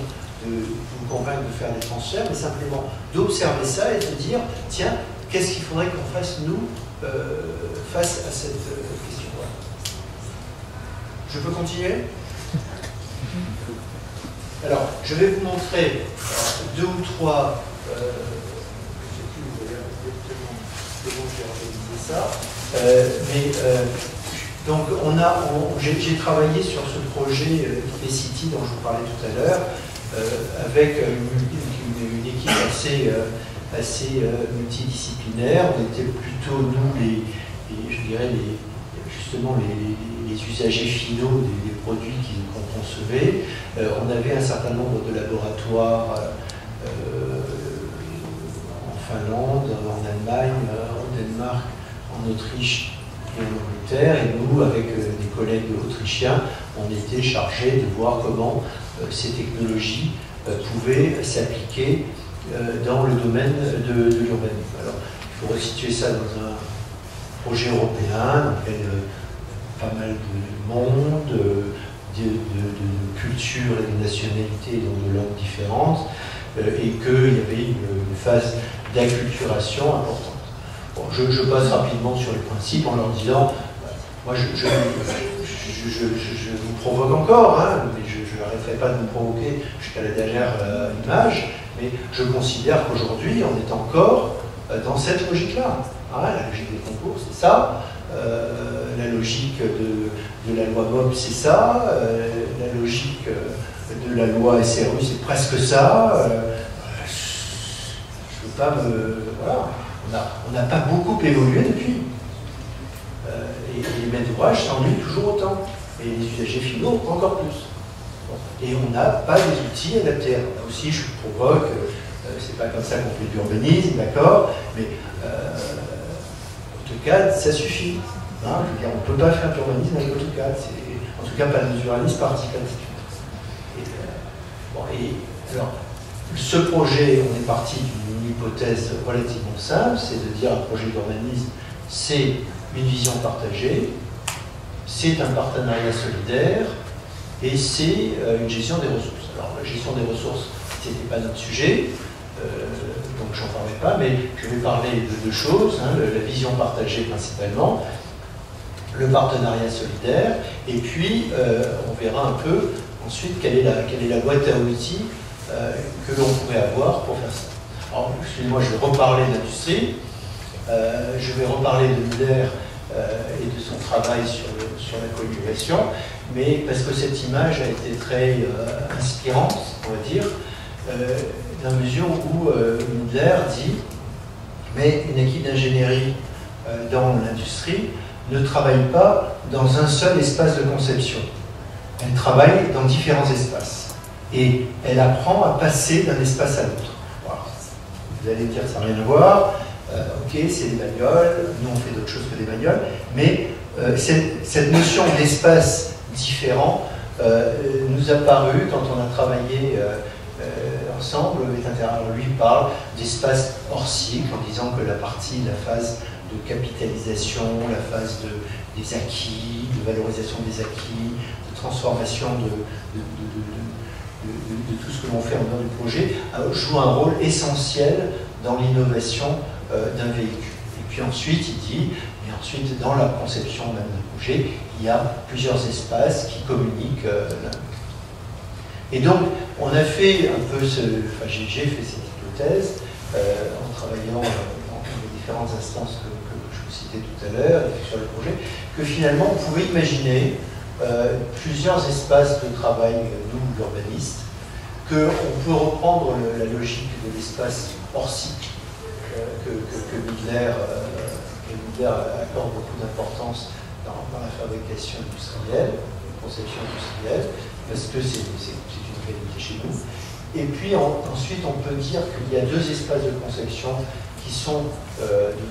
de vous convaincre de faire des transferts, mais simplement d'observer ça et de dire, tiens, qu'est-ce qu'il faudrait qu'on fasse, nous, face à cette question-là. Je peux continuer ? Alors, je vais vous montrer 2 ou 3... donc j'ai travaillé sur ce projet IP-City dont je vous parlais tout à l'heure avec une équipe assez multidisciplinaire. On était plutôt nous justement les usagers finaux des produits qu'on concevait. On avait un certain nombre de laboratoires en Finlande, en Allemagne, au Danemark, en Autriche et en Angleterre, et nous, avec des collègues autrichiens, on était chargés de voir comment ces technologies pouvaient s'appliquer dans le domaine de l'urbanisme. Alors, il faut resituer ça dans un projet européen, dans lequel pas mal de monde, de cultures et de nationalités, donc de langues différentes, et qu'il y avait une phase d'acculturation importante. Bon, je passe rapidement sur les principes en leur disant, moi je vous provoque encore, hein, mais je n'arrêterai pas de vous provoquer jusqu'à la dernière image, mais je considère qu'aujourd'hui on est encore dans cette logique-là. Hein, la logique des concours, c'est ça, la logique de la loi MOB, c'est ça, la logique de la loi SRU, c'est presque ça. Je ne veux pas me... Voilà. On n'a pas beaucoup évolué depuis. Et les maîtres d'ouvrage s'ennuient toujours autant. Et les usagers finaux, encore plus. Et on n'a pas des outils adaptés. Alors, là aussi, je vous provoque, c'est pas comme ça qu'on fait de l'urbanisme, d'accord, mais AutoCAD, ça suffit. Hein, je veux dire, on ne peut pas faire d'urbanisme avec AutoCAD, en tout cas pas de urbanisme participatif. Et alors, ce projet, on est parti d'une hypothèse relativement simple, c'est de dire un projet d'urbanisme, c'est une vision partagée, c'est un partenariat solidaire et c'est une gestion des ressources. Alors la gestion des ressources, ce n'était pas notre sujet, donc j'en parlerai pas, mais je vais parler de deux choses, hein, la vision partagée principalement, le partenariat solidaire, et puis on verra un peu ensuite quelle est la boîte à outils que l'on pourrait avoir pour faire ça. Alors, excusez-moi, je vais reparler d'industrie, je vais reparler de Müller et de son travail sur la co-innovation, mais parce que cette image a été très inspirante, on va dire, dans la mesure où Müller dit mais une équipe d'ingénierie dans l'industrie ne travaille pas dans un seul espace de conception. Elle travaille dans différents espaces. Et elle apprend à passer d'un espace à l'autre. Voilà. Vous allez me dire, ça n'a rien à voir. Ok, c'est des bagnoles. Nous, on fait d'autres choses que des bagnoles. Mais cette notion d'espace différent nous a paru, quand on a travaillé ensemble, lui parle d'espace hors cycle, en disant que la phase de capitalisation, la phase des acquis, de valorisation des acquis, de transformation de tout ce que l'on fait en dehors du projet, joue un rôle essentiel dans l'innovation d'un véhicule. Et puis ensuite, il dit, et ensuite dans la conception même d'un projet, il y a plusieurs espaces qui communiquent l'un l'autre. Et donc, on a fait un peu j'ai fait cette hypothèse en travaillant dans les différentes instances que je vous citais tout à l'heure sur le projet, que finalement, on pouvait imaginer plusieurs espaces de travail, nous, l'urbaniste, qu'on peut reprendre la logique de l'espace hors cycle que Müller accorde beaucoup d'importance dans la fabrication industrielle, la conception industrielle, parce que c'est une réalité chez nous. Et puis ensuite, on peut dire qu'il y a deux espaces de conception qui sont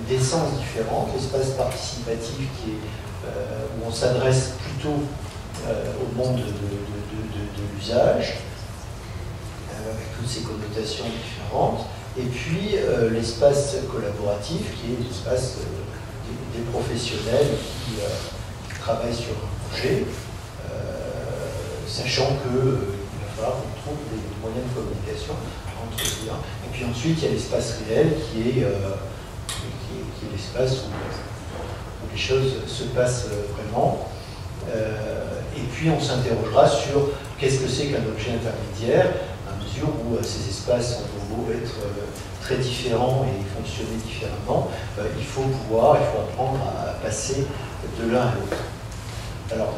d'essence différente. L'espace participatif qui est, où on s'adresse plutôt au monde de l'usage, avec toutes ces connotations différentes, et puis l'espace collaboratif qui est l'espace des professionnels qui travaillent sur un projet, sachant qu'il va falloir qu'on trouve des moyens de communication entre les uns. Et puis ensuite, il y a l'espace réel qui est l'espace où les choses se passent vraiment. Et puis on s'interrogera sur qu'est-ce que c'est qu'un objet intermédiaire, à mesure où ces espaces ont beau être très différents et fonctionner différemment, il faut apprendre à passer de l'un à l'autre. Alors,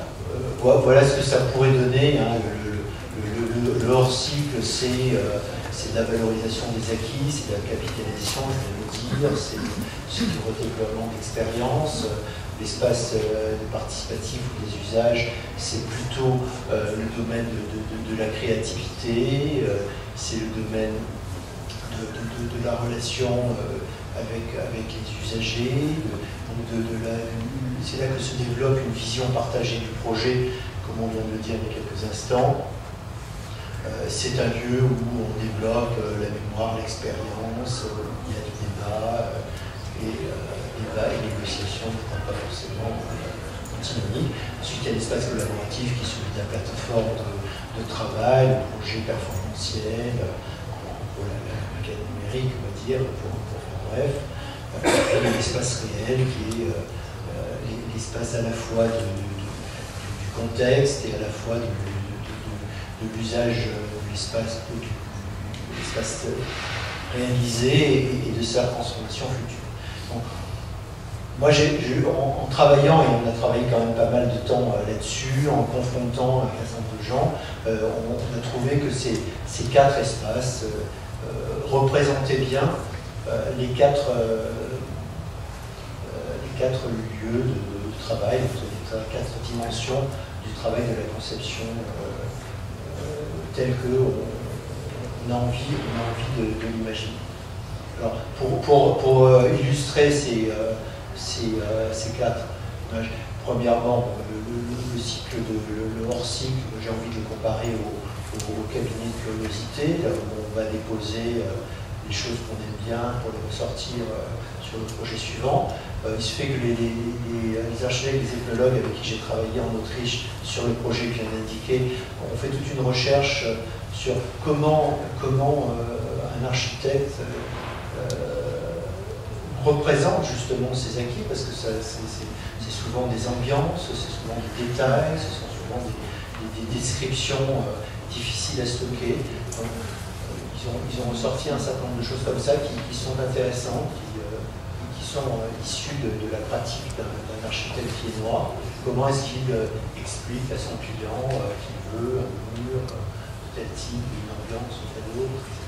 voilà ce que ça pourrait donner. Hein, le hors-cycle, c'est de la valorisation des acquis, c'est de la capitalisation, je vais le dire, c'est du redéploiement d'expérience. L'espace participatif ou des usages, c'est plutôt le domaine de la créativité, c'est le domaine de la relation avec les usagers, c'est là que se développe une vision partagée du projet, comme on vient de le dire il y a quelques instants. C'est un lieu où on développe la mémoire, l'expérience, il y a du débat, débat et négociation n'étant pas forcément antinomiques. Ensuite, il y a l'espace collaboratif qui est celui de la plateforme de travail, le projet performantiel, la quête numérique, on va dire, pour faire bref. Il y a l'espace réel qui est l'espace à la fois du contexte et à la fois de l'usage de l'espace réalisé et de sa transformation future. Donc, moi, en travaillant, et on a travaillé quand même pas mal de temps là-dessus, en confrontant un certain nombre de gens, on a trouvé que ces quatre espaces représentaient bien les quatre lieux de travail, les quatre dimensions du travail de la conception tel qu'on a envie de l'imaginer. Alors, pour illustrer ces quatre images, premièrement, le cycle le hors-cycle, j'ai envie de le comparer au cabinet de curiosité, où on va déposer les choses qu'on aime bien pour les ressortir sur le projet suivant. Il se fait que les architectes, les ethnologues avec qui j'ai travaillé en Autriche sur le projet que je viens d'indiquer, ont fait toute une recherche sur comment un architecte représente justement ses acquis, parce que c'est souvent des ambiances, c'est souvent des détails, ce sont souvent des descriptions difficiles à stocker. Donc, ils ont ressorti un certain nombre de choses comme ça qui sont intéressantes, qui sont issues de la pratique d'un architecte viennois. Comment est-ce qu'il explique à son client qu'il veut un mur de tel type, une ambiance ou telle autre, etc.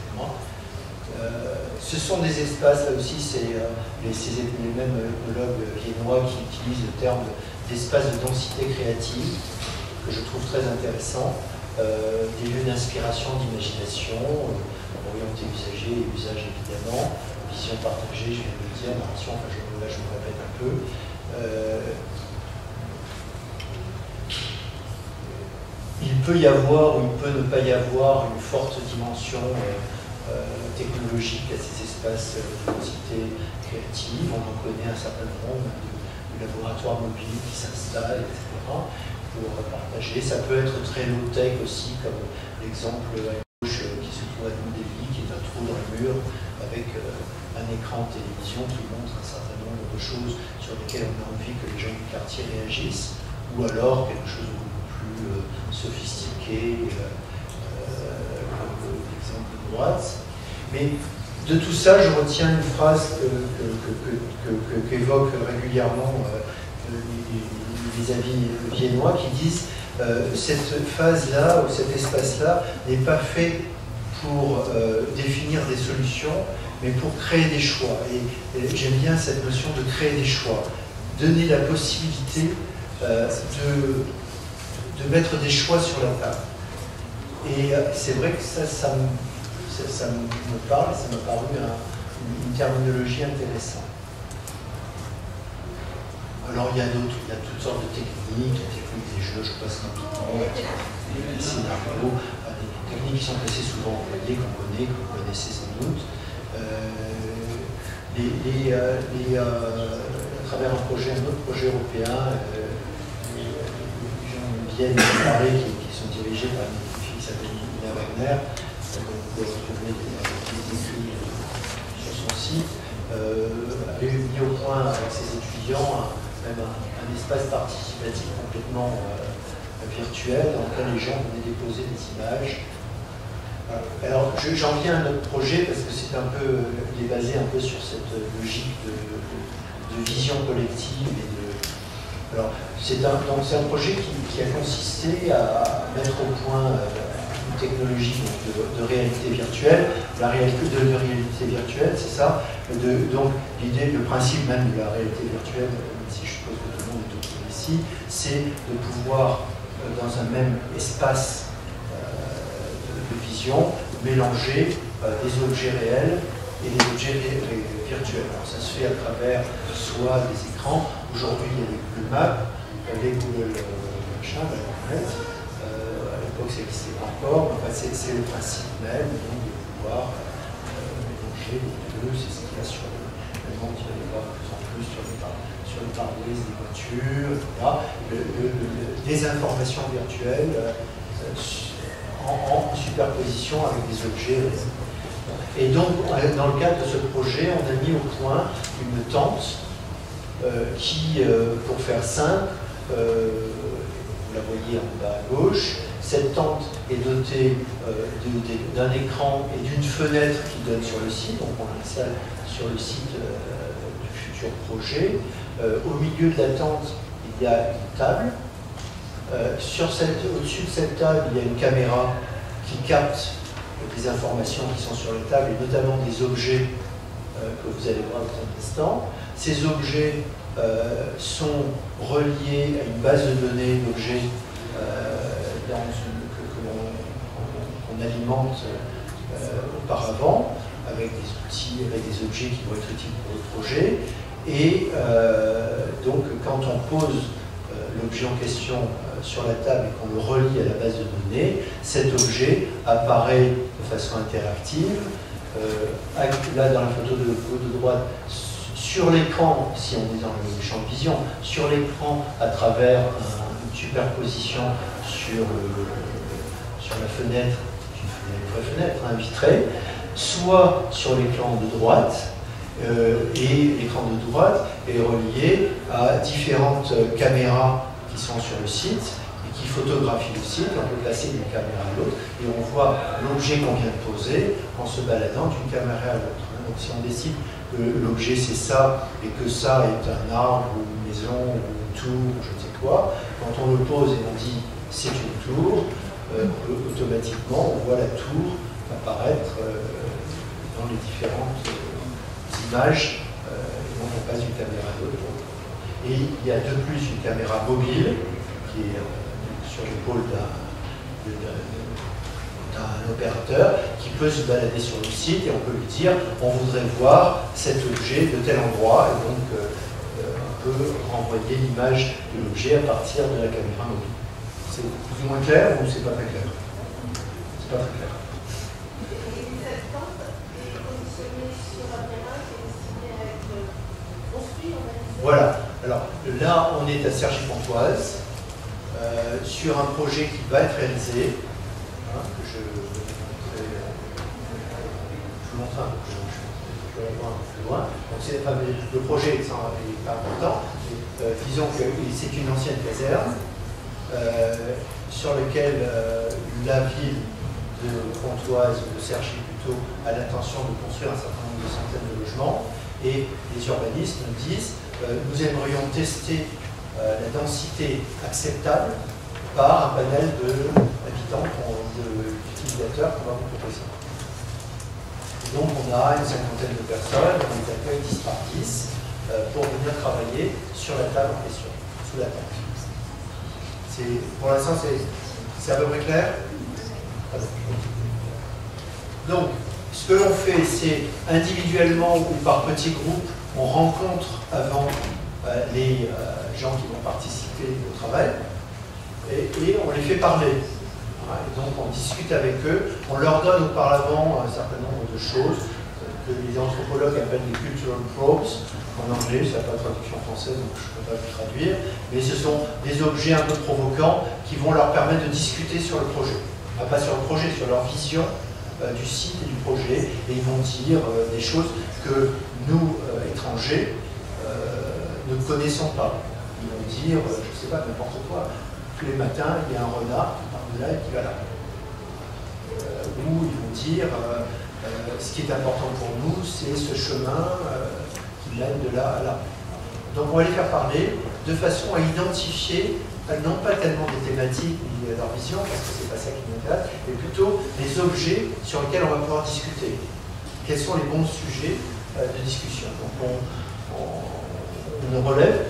Ce sont des espaces, là aussi, c'est les mêmes ethnologues viennois qui utilisent le terme d'espace de densité créative, que je trouve très intéressant, des lieux d'inspiration, d'imagination, orientés usager et usage évidemment, vision partagée, je viens de le dire, narration, enfin là je me répète un peu. Il peut y avoir ou il peut ne pas y avoir une forte dimension technologique à ces espaces de densité créative. On en connaît un certain nombre de laboratoires mobiles qui s'installent, etc. pour partager. Ça peut être très low-tech aussi, comme l'exemple à gauche qui se trouve à New Delhi, qui est un trou dans le mur avec un écran de télévision qui montre un certain nombre de choses sur lesquelles on a envie que les gens du quartier réagissent, ou alors quelque chose de beaucoup plus sophistiqué, comme l'exemple de droite. Mais de tout ça, je retiens une phrase qu'évoquent régulièrement les amis viennois qui disent cette phase-là ou cet espace-là n'est pas fait pour définir des solutions, mais pour créer des choix. Et j'aime bien cette notion de créer des choix, donner la possibilité de mettre des choix sur la table. Et c'est vrai que ça me parle, ça m'a paru une terminologie intéressante. Alors il y a toutes sortes de techniques, la technique des jeux, je passe rapidement, des scénarios, des techniques qui sont placées souvent en voilier, qu'on connaît, que vous connaissez sans doute. À travers un autre projet européen, les gens viennent de Paris qui sont dirigés par une fille qui s'appelle Nina Wagner. Vous pouvez retrouver des écrits sur son site, avait mis au point avec ses étudiants même un espace participatif complètement virtuel dans lequel les gens venaient déposer des images. Alors j'en viens à notre projet parce que il est basé un peu sur cette logique de vision collective alors c'est un projet qui a consisté à mettre au point une technologie de réalité virtuelle. La réalité de réalité virtuelle, c'est ça. Donc l'idée, le principe même de la réalité virtuelle, même si je suppose que tout le monde est au courant ici, c'est de pouvoir, dans un même espace de vision, mélanger des objets réels et des objets virtuels. Alors ça se fait à travers soit des écrans. Aujourd'hui, il y a les Google Maps, les Google machin, Internet. À l'époque, ça n'existait pas encore. Enfin, c'est le principe même donc, de pouvoir mélanger les deux. C'est ce qu'il y a sur le monde qui va y voir de plus en plus sur les pare-brises des voitures, etc. Des informations virtuelles en superposition avec des objets réels. Et donc, dans le cadre de ce projet, on a mis au point une tente qui, pour faire simple, vous la voyez en bas à gauche, cette tente est dotée d'un écran et d'une fenêtre qui donne sur le site, donc on l'installe sur le site du futur projet. Au milieu de la tente, il y a une table. Au-dessus de cette table, il y a une caméra qui capte des informations qui sont sur la table, et notamment des objets que vous allez voir dans un instant. Ces objets sont reliés à une base de données d'objets alimente auparavant, avec des outils, avec des objets qui vont être utiles pour le projet. Et donc, quand on pose l'objet en question sur la table et qu'on le relie à la base de données, cet objet apparaît de façon interactive. Là, dans la photo de droite, sur l'écran, si on est dans le champ de vision, sur l'écran à travers une superposition sur la fenêtre, une vraie fenêtre, vitrée, soit sur l'écran de droite, et l'écran de droite est relié à différentes caméras qui sont sur le site et qui photographient le site. On peut placer d'une caméra à l'autre et on voit l'objet qu'on vient de poser en se baladant d'une caméra à l'autre. Donc si on décide que l'objet c'est ça et que ça est un arbre ou une maison ou une tour, je ne sais quoi, quand on le pose et on dit c'est une tour, automatiquement on voit la tour apparaître dans les différentes images dont on passe d'une caméra à l'autre. Et il y a de plus une caméra mobile qui est sur l'épaule d'un opérateur qui peut se balader sur le site et on peut lui dire on voudrait voir cet objet de tel endroit et donc on peut renvoyer l'image de l'objet à partir de la caméra mobile. C'est plus ou moins clair ou c'est pas très clair? C'est pas très clair. Voilà, alors là on est à Cergy-Pontoise sur un projet qui va être réalisé, que je vous montre un peu, je vais aller voir un peu plus loin. Donc le projet n'est pas important, mais, disons que c'est une ancienne caserne sur laquelle la ville de Pontoise, de Cergy plutôt, a l'intention de construire un certain nombre de centaines de logements et les urbanistes nous disent nous aimerions tester la densité acceptable par un panel d'habitants, d'utilisateurs qu'on va vous proposer. Donc on a une cinquantaine de personnes, on les accueille 10 par 10 pour venir travailler sur la table en question, sous la table. Pour l'instant, c'est à peu près clair? Donc, ce que l'on fait, c'est individuellement ou par petits groupes, on rencontre avant les gens qui vont participer au travail et on les fait parler. Et donc on discute avec eux, on leur donne auparavant un certain nombre de choses que les anthropologues appellent des cultural probes. En anglais, ça n'a pas de traduction française, donc je ne peux pas le traduire, mais ce sont des objets un peu provocants qui vont leur permettre de discuter sur le projet. Pas sur le projet, sur leur vision du site et du projet, et ils vont dire des choses que nous, étrangers, ne connaissons pas. Ils vont dire, je ne sais pas, n'importe quoi, tous les matins, il y a un renard qui part de là et qui va là. Ou ils vont dire, ce qui est important pour nous, c'est ce chemin qui mène de là à là. Donc on va les faire parler de façon à identifier, non pas tellement des thématiques ni leur vision, parce que c'est pas ça qui m'intéresse, mais plutôt les objets sur lesquels on va pouvoir discuter. Quels sont les bons sujets de discussion. Donc on relève,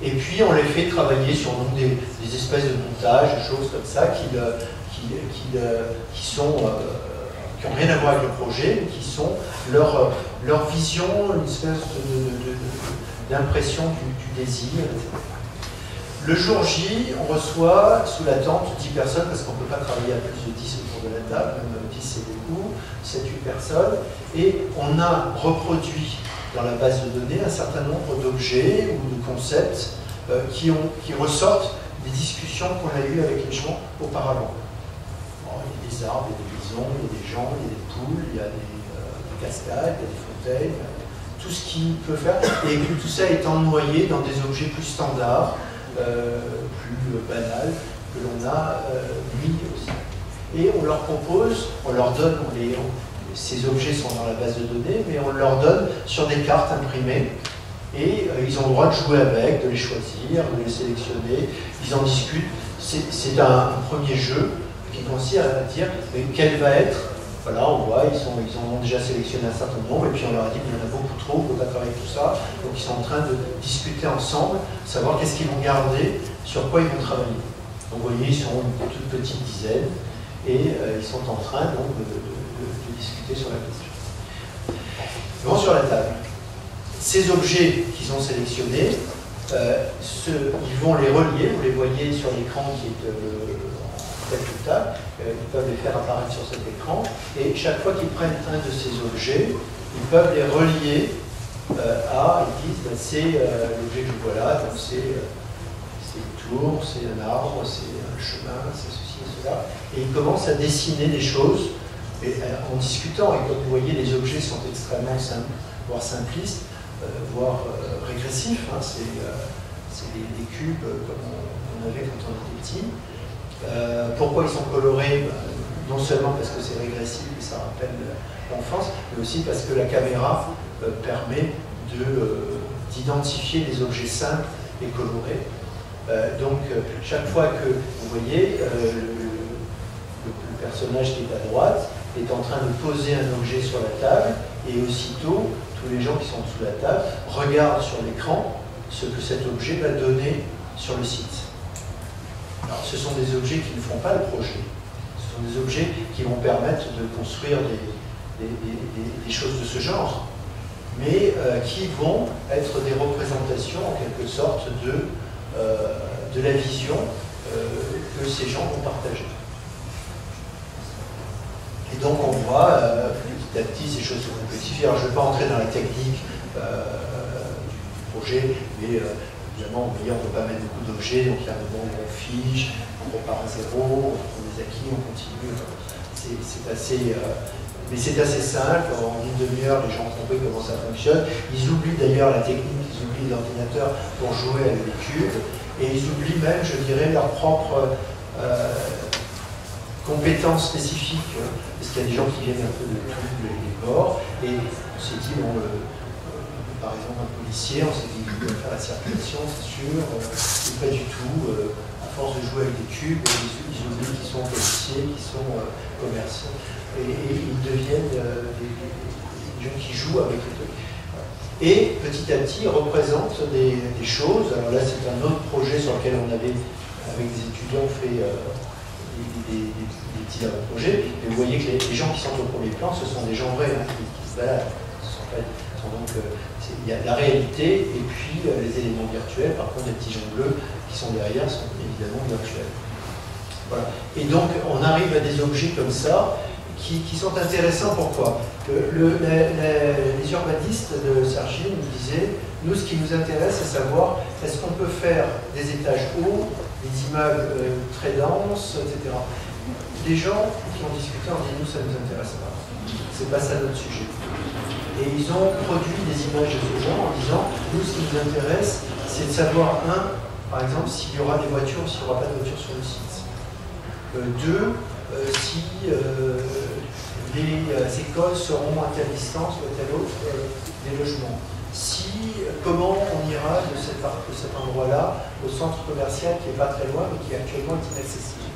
et puis on les fait travailler sur des espèces de montages, des choses comme ça, qui n'ont rien à voir avec le projet, mais qui sont leur vision, une espèce d'impression du désir, etc. Le jour J, on reçoit sous la tente 10 personnes, parce qu'on ne peut pas travailler à plus de 10 autour de la table, même 10 c'est beaucoup, 7-8 personnes, et on a reproduit dans la base de données un certain nombre d'objets ou de concepts qui ressortent des discussions qu'on a eues avec les gens auparavant. Bon, il y a des arbres, il y a des maisons, il y a des gens, il y a des poules, il y a des cascades, il y a des fontaines, tout ce qui peut faire, et tout ça étant noyé dans des objets plus standards, plus banals, que l'on a mis aussi. Et on leur propose, on leur donne, ces objets sont dans la base de données, mais on leur donne sur des cartes imprimées, et ils ont le droit de jouer avec, de les choisir, de les sélectionner, ils en discutent. C'est un premier jeu qui consiste à dire quel va être. Voilà, on voit, ils en ont déjà sélectionné un certain nombre, et puis on leur a dit qu'il y en a beaucoup trop, il faut pas travailler tout ça. Donc ils sont en train de discuter ensemble, savoir qu'est-ce qu'ils vont garder, sur quoi ils vont travailler. Donc vous voyez, ils sont une toute petite dizaine, et ils sont en train donc de discuter sur la question. Ils vont sur la table. Ces objets qu'ils ont sélectionnés, ils vont les relier, vous les voyez sur l'écran qui est en tête de table, ils peuvent les faire apparaître sur cet écran, et chaque fois qu'ils prennent un de ces objets, ils peuvent les relier ils disent, c'est l'objet que je vois là, donc c'est une tour, c'est un arbre, c'est un chemin, c'est ceci et cela, et ils commencent à dessiner des choses, et, en discutant, et comme vous voyez, les objets sont extrêmement simples, voire simplistes, voire régressifs, hein, c'est des cubes comme on avait quand on était petit. Pourquoi ils sont colorés? Non seulement parce que c'est régressif et ça rappelle l'enfance, mais aussi parce que la caméra permet d'identifier les objets simples et colorés. Donc chaque fois que vous voyez le personnage qui est à droite est en train de poser un objet sur la table, et aussitôt tous les gens qui sont sous la table regardent sur l'écran ce que cet objet va donner sur le site. Alors ce sont des objets qui ne font pas le projet, ce sont des objets qui vont permettre de construire des choses de ce genre, mais qui vont être des représentations en quelque sorte de la vision que ces gens vont partager. Et donc on voit petit à petit ces choses se complexifient. Alors je ne vais pas entrer dans la technique du projet, mais évidemment, on ne peut pas mettre beaucoup d'objets, donc il y a un moment où on fige, on repart à zéro, on prend des acquis, on continue. C'est assez... mais c'est assez simple, en une demi-heure, les gens ont compris comment ça fonctionne. Ils oublient d'ailleurs la technique, ils oublient l'ordinateur pour jouer avec les cubes, et ils oublient même, je dirais, leur propre compétences spécifiques, parce qu'il y a des gens qui viennent un peu de tous les corps, et on s'est dit, bon, par exemple, un policier, on s'est dit qu'il doit faire la circulation, c'est sûr, et pas du tout. À force de jouer avec des cubes, ils oublient qu'ils sont policiers, qu'ils sont commerçants, et ils deviennent des gens qui jouent avec les trucs. Et petit à petit, ils représentent des choses. Alors là, c'est un autre projet sur lequel on avait, avec des étudiants, fait des petits projets. Et vous voyez que les gens qui sont au premier plan, ce sont des gens vrais, hein, qui se baladent. Donc, il y a la réalité et puis les éléments virtuels. Par contre, les petits gens bleus qui sont derrière sont évidemment virtuels. Voilà. Et donc, on arrive à des objets comme ça qui sont intéressants. Pourquoi? Les urbanistes de Cergy nous disaient, nous, ce qui nous intéresse, c'est savoir est-ce qu'on peut faire des étages hauts, des immeubles très denses, etc. Les gens qui ont discuté ont dit, nous, ça ne nous intéresse pas. C'est pas ça notre sujet. Et ils ont produit des images de ce genre en disant, nous, ce qui nous intéresse, c'est de savoir, par exemple, s'il y aura des voitures ou s'il n'y aura pas de voitures sur le site. Deux, si les écoles seront à telle distance ou à telle autre des logements. Comment on ira de cet endroit-là au centre commercial qui n'est pas très loin, mais qui actuellement est inaccessible.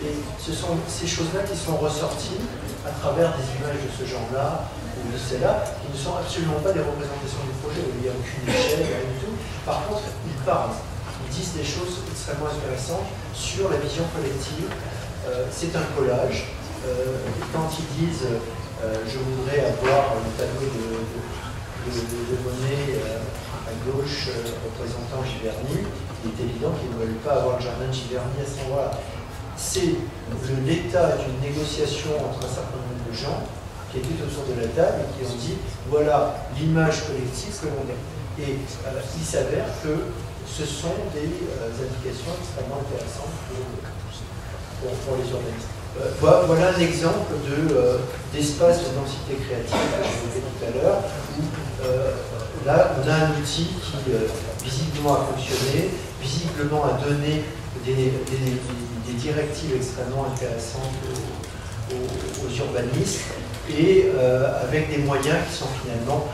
Et ce sont ces choses-là qui sont ressorties à travers des images de ce genre-là, ou de celles-là, qui ne sont absolument pas des représentations du projet, où il n'y a aucune échelle, rien du tout. Par contre, ils parlent, ils disent des choses extrêmement intéressantes sur la vision collective. C'est un collage. Quand ils disent je voudrais avoir le tableau de Monet à gauche représentant Giverny, il est évident qu'ils ne veulent pas avoir le jardin de Giverny à ce moment-là. C'est l'état d'une négociation entre un certain nombre de gens qui étaient autour de la table et qui ont dit voilà l'image collective que l'on a. Et il s'avère que ce sont des indications extrêmement intéressantes pour les urbanistes. Voilà un exemple d'espace de densité créative que j'évoquais tout à l'heure, où là on a un outil qui visiblement a fonctionné, visiblement a donné des directives extrêmement intéressantes aux urbanistes, et avec des moyens qui sont finalement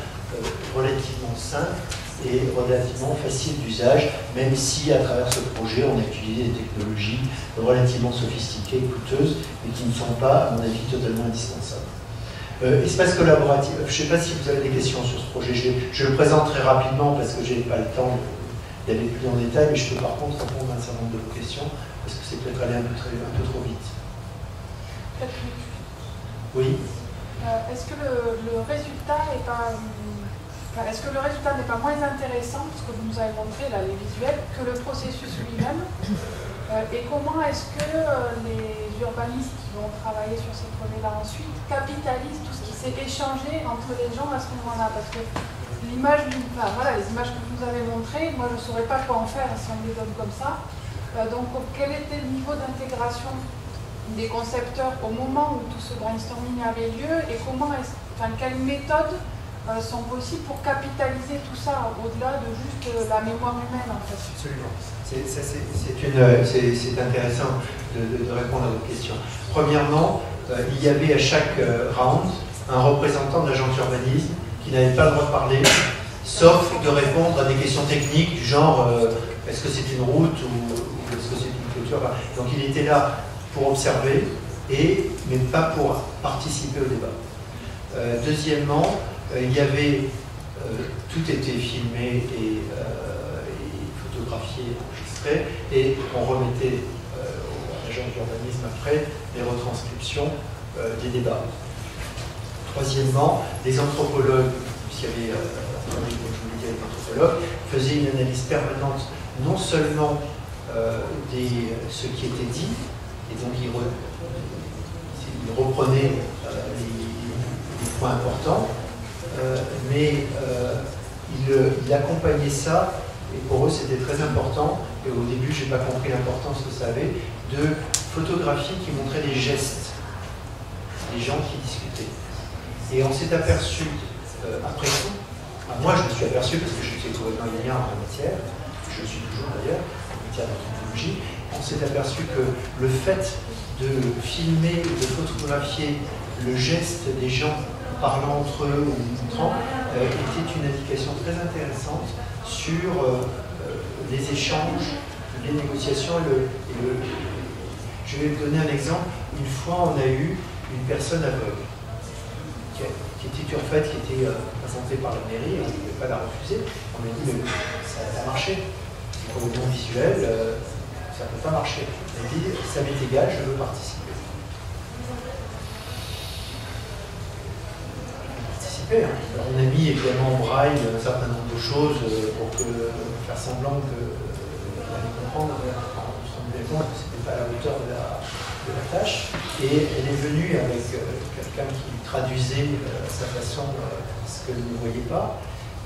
relativement simples et relativement faciles d'usage, même si à travers ce projet on a utilisé des technologies relativement sophistiquées, coûteuses, mais qui ne sont pas, à mon avis, totalement indispensables. Espace collaboratif, je ne sais pas si vous avez des questions sur ce projet, je le présente très rapidement parce que je n'ai pas le temps d'aller plus en détail, mais je peux par contre répondre à un certain nombre de vos questions, parce que c'est peut-être aller un peu trop vite. technique. Oui. Est-ce que le résultat n'est pas... est-ce que le résultat n'est pas moins intéressant, parce que vous nous avez montré là, les visuels, que le processus lui-même? Et comment est-ce que les urbanistes qui vont travailler sur ces projets-là ensuite capitalisent tout ce qui s'est échangé entre les gens à ce moment-là? Parce que l'image, voilà, les images que vous nous avez montrées, moi je ne saurais pas quoi en faire si on les donne comme ça. Donc quel était le niveau d'intégration des concepteurs au moment où tout ce brainstorming avait lieu et quelles méthodes sont possibles pour capitaliser tout ça au-delà de juste la mémoire humaine en fait? Absolument. C'est intéressant de répondre à votre question. Premièrement, il y avait à chaque round un représentant de l'agence urbanisme qui n'avait pas le droit de parler, sauf de répondre à des questions techniques du genre est-ce que c'est une route ou est-ce que c'est une clôture? Donc il était là pour observer, mais pas pour participer au débat. Deuxièmement, il y avait, tout était filmé et photographié, enregistré, et on remettait à l'agence d'urbanisme après les retranscriptions des débats. Troisièmement, les anthropologues, puisqu'il y avait, comme je vous l'ai dit, les anthropologues, faisaient une analyse permanente, non seulement de ce qui était dit, et donc ils reprenaient les points importants, mais ils accompagnaient ça, et pour eux c'était très important, et au début je n'ai pas compris l'importance que ça avait, de photographies qui montraient les gestes des gens qui discutaient. Et on s'est aperçu, après tout, moi je me suis aperçu parce que je suis complètement linéaire en la matière, je suis toujours d'ailleurs, en matière d'anthropologie, on s'est aperçu que le fait de filmer, de photographier le geste des gens parlant entre eux ou montrant était une indication très intéressante sur les échanges, les négociations Je vais vous donner un exemple. Une fois, on a eu une personne aveugle qui était en fait présentée par la mairie et on ne pouvait pas la refuser. On lui a dit mais ça a marché. Pour le don visuel, ça ne peut pas marcher. Elle a dit ça m'est égal, je veux participer. Alors, on a mis évidemment en braille un certain nombre de choses pour faire semblant d'aller comprendre. On se rendait compte que ce n'était pas à la hauteur de la tâche. Et elle est venue avec quelqu'un qui traduisait à sa façon ce qu'elle ne voyait pas.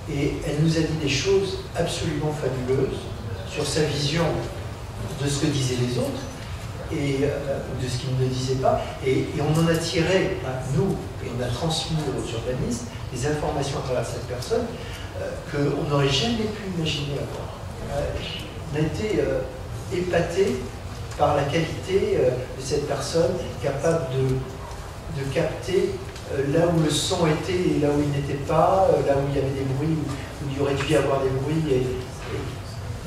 Et elle nous a dit des choses absolument fabuleuses sur sa vision de ce que disaient les autres et de ce qu'ils ne disaient pas. Et on en a tiré, nous, et on a transmis aux urbanistes des informations à travers cette personne qu'on n'aurait jamais pu imaginer avoir. On a été épatés par la qualité de cette personne capable de capter là où le son était et là où il n'était pas, là où il y avait des bruits, où il y aurait dû y avoir des bruits,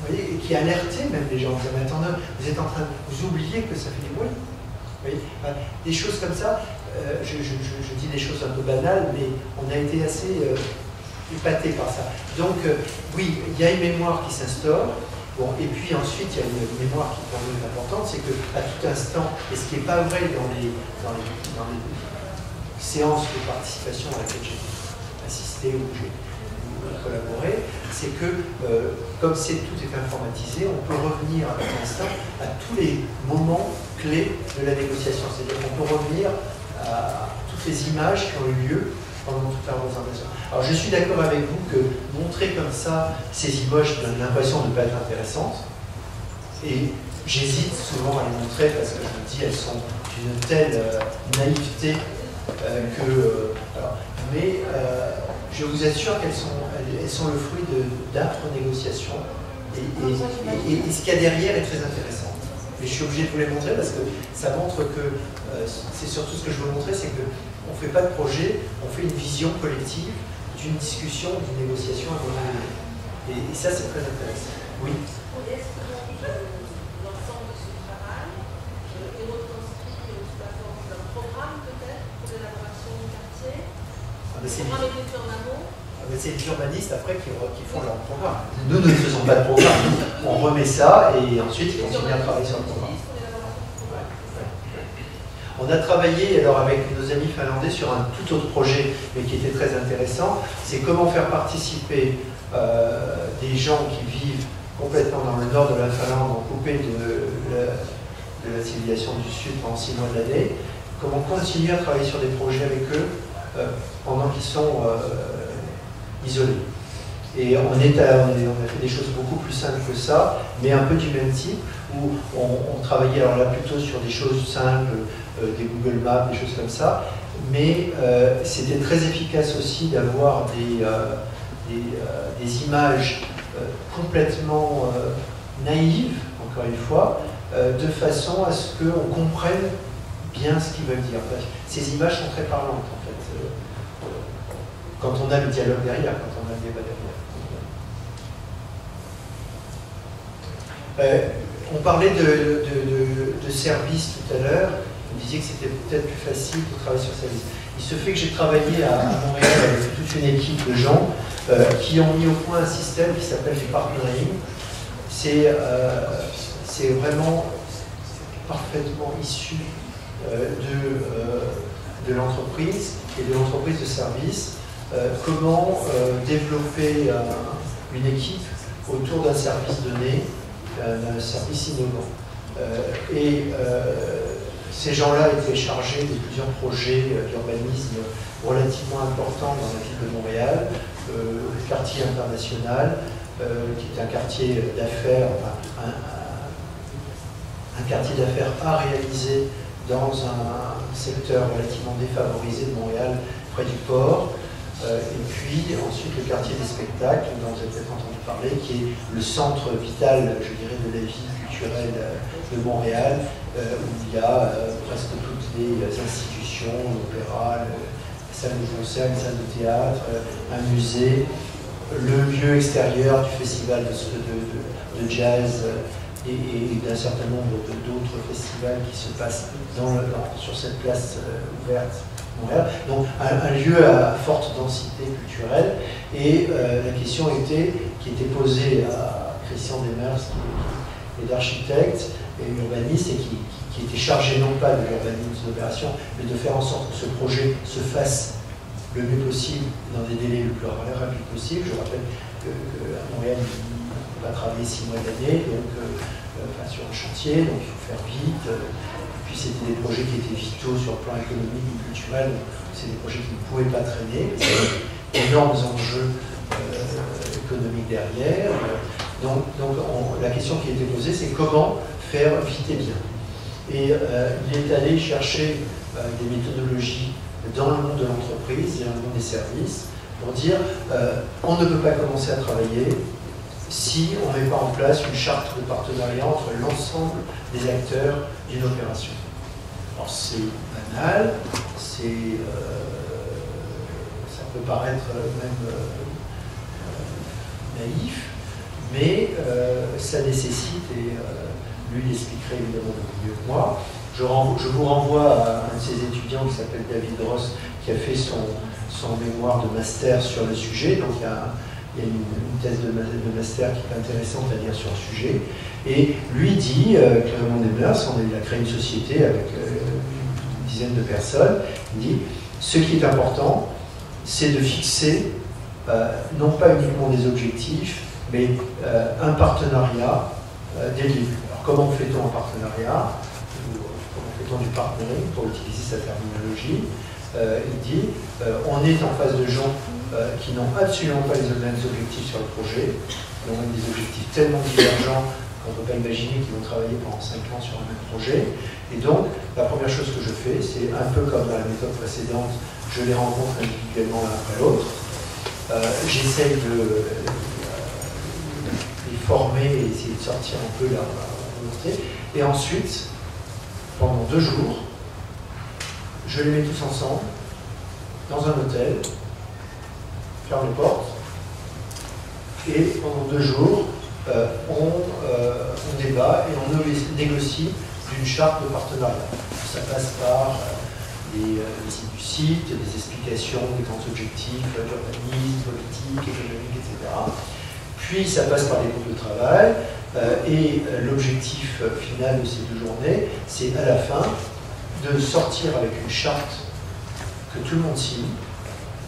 vous voyez, qui alertait même les gens. Vous attendez, vous êtes en train de vous oublier que ça fait des bruits. Vous voyez, des choses comme ça, je dis des choses un peu banales, mais on a été assez épatés par ça. Donc, oui, il y a une mémoire qui s'instaure. Bon, et puis ensuite, il y a une mémoire qui est quand même importante, c'est qu'à tout instant, et ce qui n'est pas vrai dans les séances de participation à laquelle j'ai assisté ou j'ai collaboré, c'est que comme tout est informatisé, on peut revenir à un instant à tous les moments clés de la négociation. C'est-à-dire qu'on peut revenir à toutes les images qui ont eu lieu pendant toute la représentation. Alors je suis d'accord avec vous que montrer comme ça ces images donne l'impression de ne pas être intéressantes. Et j'hésite souvent à les montrer parce que je me dis elles sont d'une telle naïveté mais je vous assure qu'elles sont le fruit d'âpres négociations. Et ce qu'il y a derrière est très intéressant. Mais je suis obligé de vous les montrer parce que ça montre que, c'est surtout ce que je veux montrer, c'est qu'on ne fait pas de projet, on fait une vision collective d'une discussion, d'une négociation à un moment donné. Et ça, c'est très intéressant. Oui. Est-ce que l'ensemble de ce travail est retranscrit sous la forme d'un programme peut-être pour l'élaboration du quartier? Le programme est fait en amont? C'est les urbanistes après qui font leur programme. Nous ne faisons pas de programme. On remet ça et ensuite ils continuent à travailler sur le programme. On a travaillé alors avec nos amis finlandais sur un tout autre projet, mais qui était très intéressant. C'est comment faire participer des gens qui vivent complètement dans le nord de la Finlande, coupés de la civilisation du Sud pendant 6 mois de l'année, comment continuer à travailler sur des projets avec eux pendant qu'ils sont isolés. Et on a fait des choses beaucoup plus simples que ça, mais un peu du même type, où on travaillait alors là plutôt sur des choses simples, des Google Maps, des choses comme ça, mais c'était très efficace aussi d'avoir des images complètement naïves, encore une fois, de façon à ce qu'on comprenne bien ce qu'ils veulent dire. Ces images sont très parlantes, en fait, quand on a le dialogue derrière, quand on a le débat derrière. On parlait de services tout à l'heure. Vous disiez que c'était peut-être plus facile de travailler sur service. Il se fait que j'ai travaillé à Montréal avec toute une équipe de gens qui ont mis au point un système qui s'appelle du partnering. C'est vraiment parfaitement issu de l'entreprise et de l'entreprise de service. Comment développer une équipe autour d'un service donné, d'un service innovant. Ces gens-là étaient chargés de plusieurs projets d'urbanisme relativement importants dans la ville de Montréal, le quartier international, qui est un quartier d'affaires, un quartier d'affaires à réaliser dans un secteur relativement défavorisé de Montréal, près du port. Et puis ensuite le quartier des spectacles, dont vous avez peut-être entendu parler, qui est le centre vital, je dirais, de la vie culturelle de Montréal, où il y a presque toutes les institutions, l'opéra, la salle de concert, une salle de théâtre, un musée, le lieu extérieur du festival de jazz et d'un certain nombre d'autres festivals qui se passent sur cette place ouverte. Montréal. Donc un lieu à forte densité culturelle, et la question qui était posée à Christian Demers, qui est architecte et urbaniste, et qui était chargé non pas de l'urbanisme d'opération, mais de faire en sorte que ce projet se fasse le mieux possible, dans des délais le plus rapides possible. Je rappelle qu'à Montréal, on va travailler 6 mois d'année, donc sur un chantier, donc il faut faire vite. Puis c'était des projets qui étaient vitaux sur le plan économique et culturel, c'est des projets qui ne pouvaient pas traîner, il y avait d'énormes enjeux économiques derrière. Donc la question qui était posée, c'est comment faire vite et bien. Et il est allé chercher des méthodologies dans le monde de l'entreprise et dans le monde des services pour dire on ne peut pas commencer à travailler si on ne met pas en place une charte de partenariat entre l'ensemble des acteurs d'une opération. Alors c'est banal, ça peut paraître même naïf, mais ça nécessite, et lui l'expliquerait évidemment mieux que moi. Je vous renvoie à un de ses étudiants qui s'appelle David Ross, qui a fait son mémoire de master sur le sujet. Donc il y a une thèse de master qui est intéressante à lire sur le sujet. Et lui dit, Clément Demers, il a créé une société avec une dizaine de personnes, il dit, ce qui est important, c'est de fixer, non pas uniquement des objectifs, mais un partenariat dès le début. Alors comment fait-on un partenariat? Comment fait-on du partnering, pour utiliser sa terminologie? Il dit, on est en face de gens qui n'ont absolument pas les mêmes objectifs sur le projet, qui ont même des objectifs tellement divergents qu'on ne peut pas imaginer qu'ils vont travailler pendant 5 ans sur un même projet. Et donc, la première chose que je fais, c'est un peu comme dans la méthode précédente, je les rencontre individuellement l'un après l'autre. J'essaye de les former et essayer de sortir un peu leur volonté. Et ensuite, pendant 2 jours, je les mets tous ensemble dans un hôtel, ferme les portes, et pendant 2 jours, on débat et on négocie d'une charte de partenariat. Ça passe par les sites du site, des explications des grands objectifs d'urbanisme, politique, économique, etc. Puis ça passe par les groupes de travail, et l'objectif final de ces 2 journées, c'est à la fin de sortir avec une charte que tout le monde signe,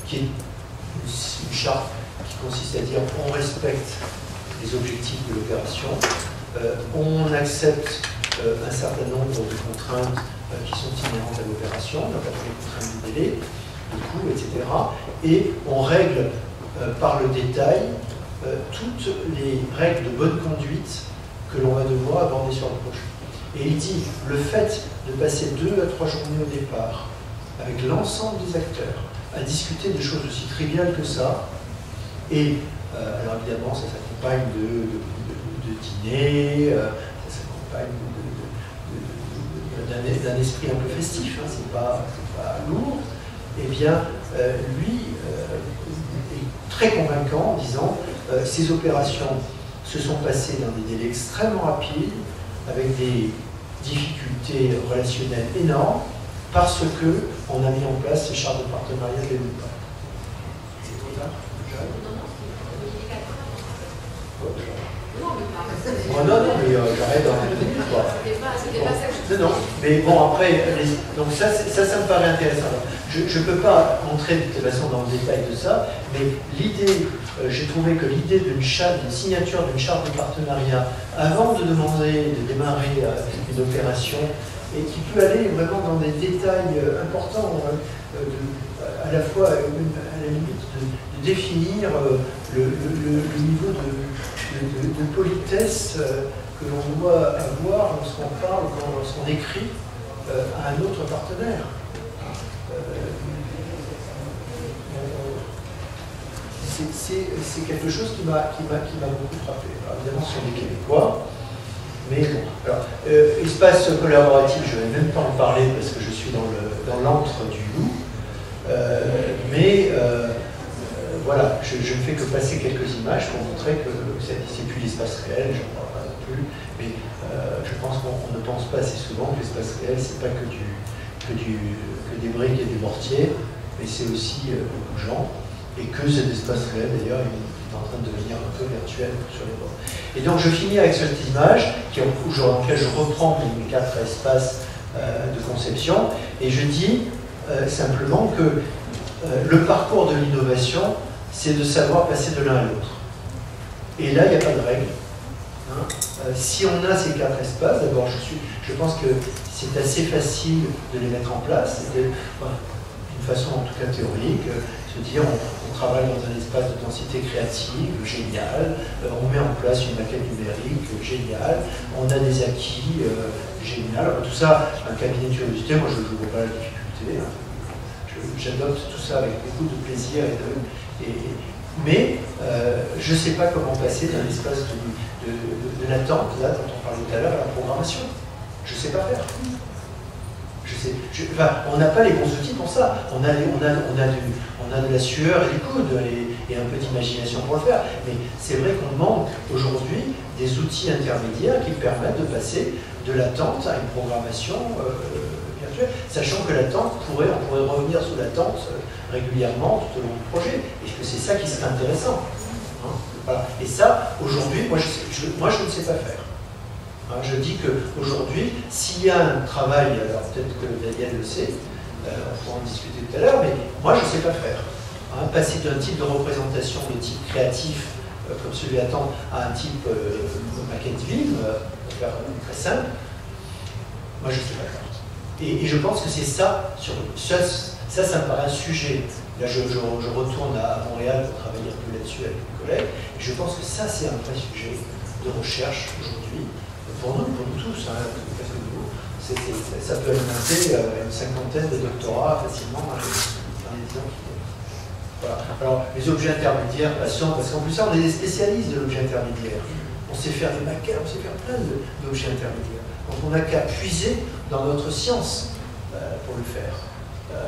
qui est une charte qui consiste à dire on respecte les objectifs de l'opération, on accepte un certain nombre de contraintes qui sont inhérentes à l'opération, notamment les contraintes du délai, du coût, etc. Et on règle par le détail toutes les règles de bonne conduite que l'on va devoir aborder sur le projet. Et il dit, le fait de passer 2 à 3 journées au départ, avec l'ensemble des acteurs, à discuter de choses aussi triviales que ça, et alors évidemment ça s'accompagne de dîner, ça s'accompagne d'un esprit un peu festif, hein, c'est pas lourd, et bien lui est très convaincant en disant ces opérations se sont passées dans des délais extrêmement rapides, avec des difficultés relationnelles énormes, parce qu'on a mis en place ces chartes de partenariat dès le départ. C'est trop tard? Non, mais j'arrête dans la minute. Non, mais bon, après, donc ça me paraît intéressant. Je ne peux pas entrer de toute façon dans le détail de ça, mais l'idée, j'ai trouvé que l'idée d'une signature d'une charte de partenariat avant de demander de démarrer une opération, et qui peut aller vraiment dans des détails importants, à la fois à la limite de définir le niveau de politesse que l'on doit avoir lorsqu'on parle, lorsqu'on écrit à un autre partenaire. C'est quelque chose qui m'a beaucoup frappé. Alors, évidemment, ce sont des Québécois, mais bon. Alors, espace collaboratif, je ne vais même pas en parler parce que je suis dans l'antre du loup, mais voilà, je ne fais que passer quelques images pour montrer que c'est plus l'espace réel, je n'en parle pas non plus, mais je pense qu'on ne pense pas assez souvent que l'espace réel, c'est pas que des briques et du mortier, mais c'est aussi beaucoup de gens, et que cet espace réel, d'ailleurs, est en train de devenir un peu virtuel sur les bords. Et donc je finis avec cette image, dans laquelle je reprends mes 4 espaces de conception, et je dis simplement que le parcours de l'innovation, c'est de savoir passer de l'un à l'autre. Et là, il n'y a pas de règle. Hein. Si on a ces 4 espaces, d'abord, je pense que c'est assez facile de les mettre en place, d'une façon en tout cas théorique, se dire on travaille dans un espace de densité créative, génial, on met en place une maquette numérique, génial, on a des acquis, génial. Alors, tout ça, un cabinet de curiosité, moi je ne vois pas la difficulté, hein. J'adopte tout ça avec beaucoup de plaisir, mais je ne sais pas comment passer d'un espace de l'attente, là dont on parlait tout à l'heure, à la programmation. Je ne sais pas faire. On n'a pas les bons outils pour ça. On a de la sueur et du coude et un peu d'imagination pour le faire. Mais c'est vrai qu'on manque aujourd'hui des outils intermédiaires qui permettent de passer de l'attente à une programmation virtuelle, sachant que l'attente, on pourrait revenir sous l'attente régulièrement tout au long du projet. Et que c'est ça qui serait intéressant. Hein, voilà. Et ça, aujourd'hui, moi je ne sais pas faire. Je dis qu'aujourd'hui, s'il y a un travail, alors peut-être que Daniel le sait, on pourra en discuter tout à l'heure, mais moi je ne sais pas faire. Passer d'un type de représentation de type créatif, comme celui attend, à un type maquette vive, pour faire très simple, moi je ne sais pas faire. Et je pense que c'est ça, ça me paraît un sujet. Là je retourne à Montréal pour travailler un peu là-dessus avec mes collègues, et je pense que ça c'est un vrai sujet de recherche aujourd'hui. Pour nous tous, hein, parce que ça peut alimenter une 50aine de doctorats facilement dans les 10 ans qui viennent. Voilà. Alors, les objets intermédiaires, patients, parce qu'en plus, ça, on est des spécialistes de l'objet intermédiaire. On sait faire des maquettes, on sait faire plein d'objets intermédiaires. Donc, on n'a qu'à puiser dans notre science pour le faire.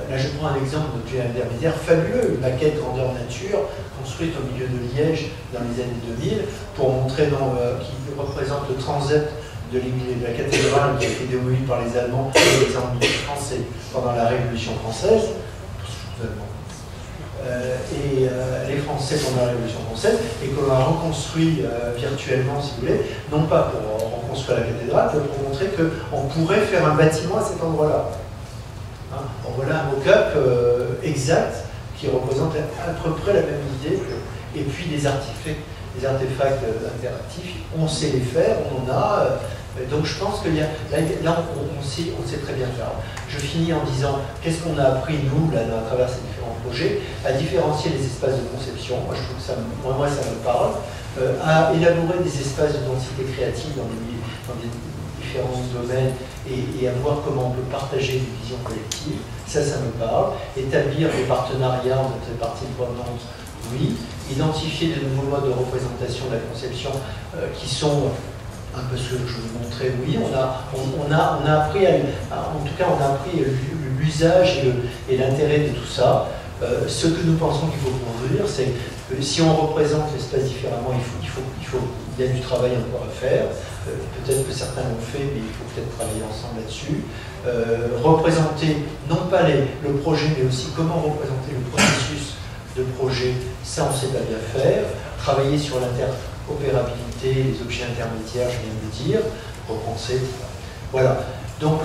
Là, je prends un exemple d'objet intermédiaire fabuleux, une maquette grandeur nature, construite au milieu de Liège dans les années 2000, pour montrer qui représente le transept de la cathédrale qui a été démolie par les Allemands et les Anglais français pendant la Révolution française. Et les Français pendant la Révolution française, et qu'on a reconstruit virtuellement, si vous voulez, non pas pour reconstruire la cathédrale, mais pour montrer qu'on pourrait faire un bâtiment à cet endroit-là. Hein. Bon, voilà un mock-up exact qui représente à peu près la même idée. Et puis des artefacts interactifs, on sait les faire, on en a. Donc je pense que là on sait très bien faire. Je finis en disant qu'est-ce qu'on a appris nous là à travers ces différents projets, à différencier les espaces de conception. Moi je trouve que ça me parle, à élaborer des espaces de densité créative dans des différents domaines et à voir comment on peut partager des visions collectives. Ça me parle. Établir des partenariats entre les parties prenantes, oui. Identifier de nouveaux modes de représentation de la conception qui sont un peu ce que je vous montrais, oui. On a appris, en tout cas, on a appris l'usage et l'intérêt de tout ça. Ce que nous pensons qu'il faut construire, c'est que si on représente l'espace différemment, il y a du travail encore à faire. Peut-être que certains l'ont fait, mais il faut peut-être travailler ensemble là-dessus. Représenter, non pas le projet, mais aussi comment représenter le processus de projet, ça on ne sait pas bien faire. Travailler sur l'interopérabilité, les objets intermédiaires, je viens de le dire, repenser. Voilà. Donc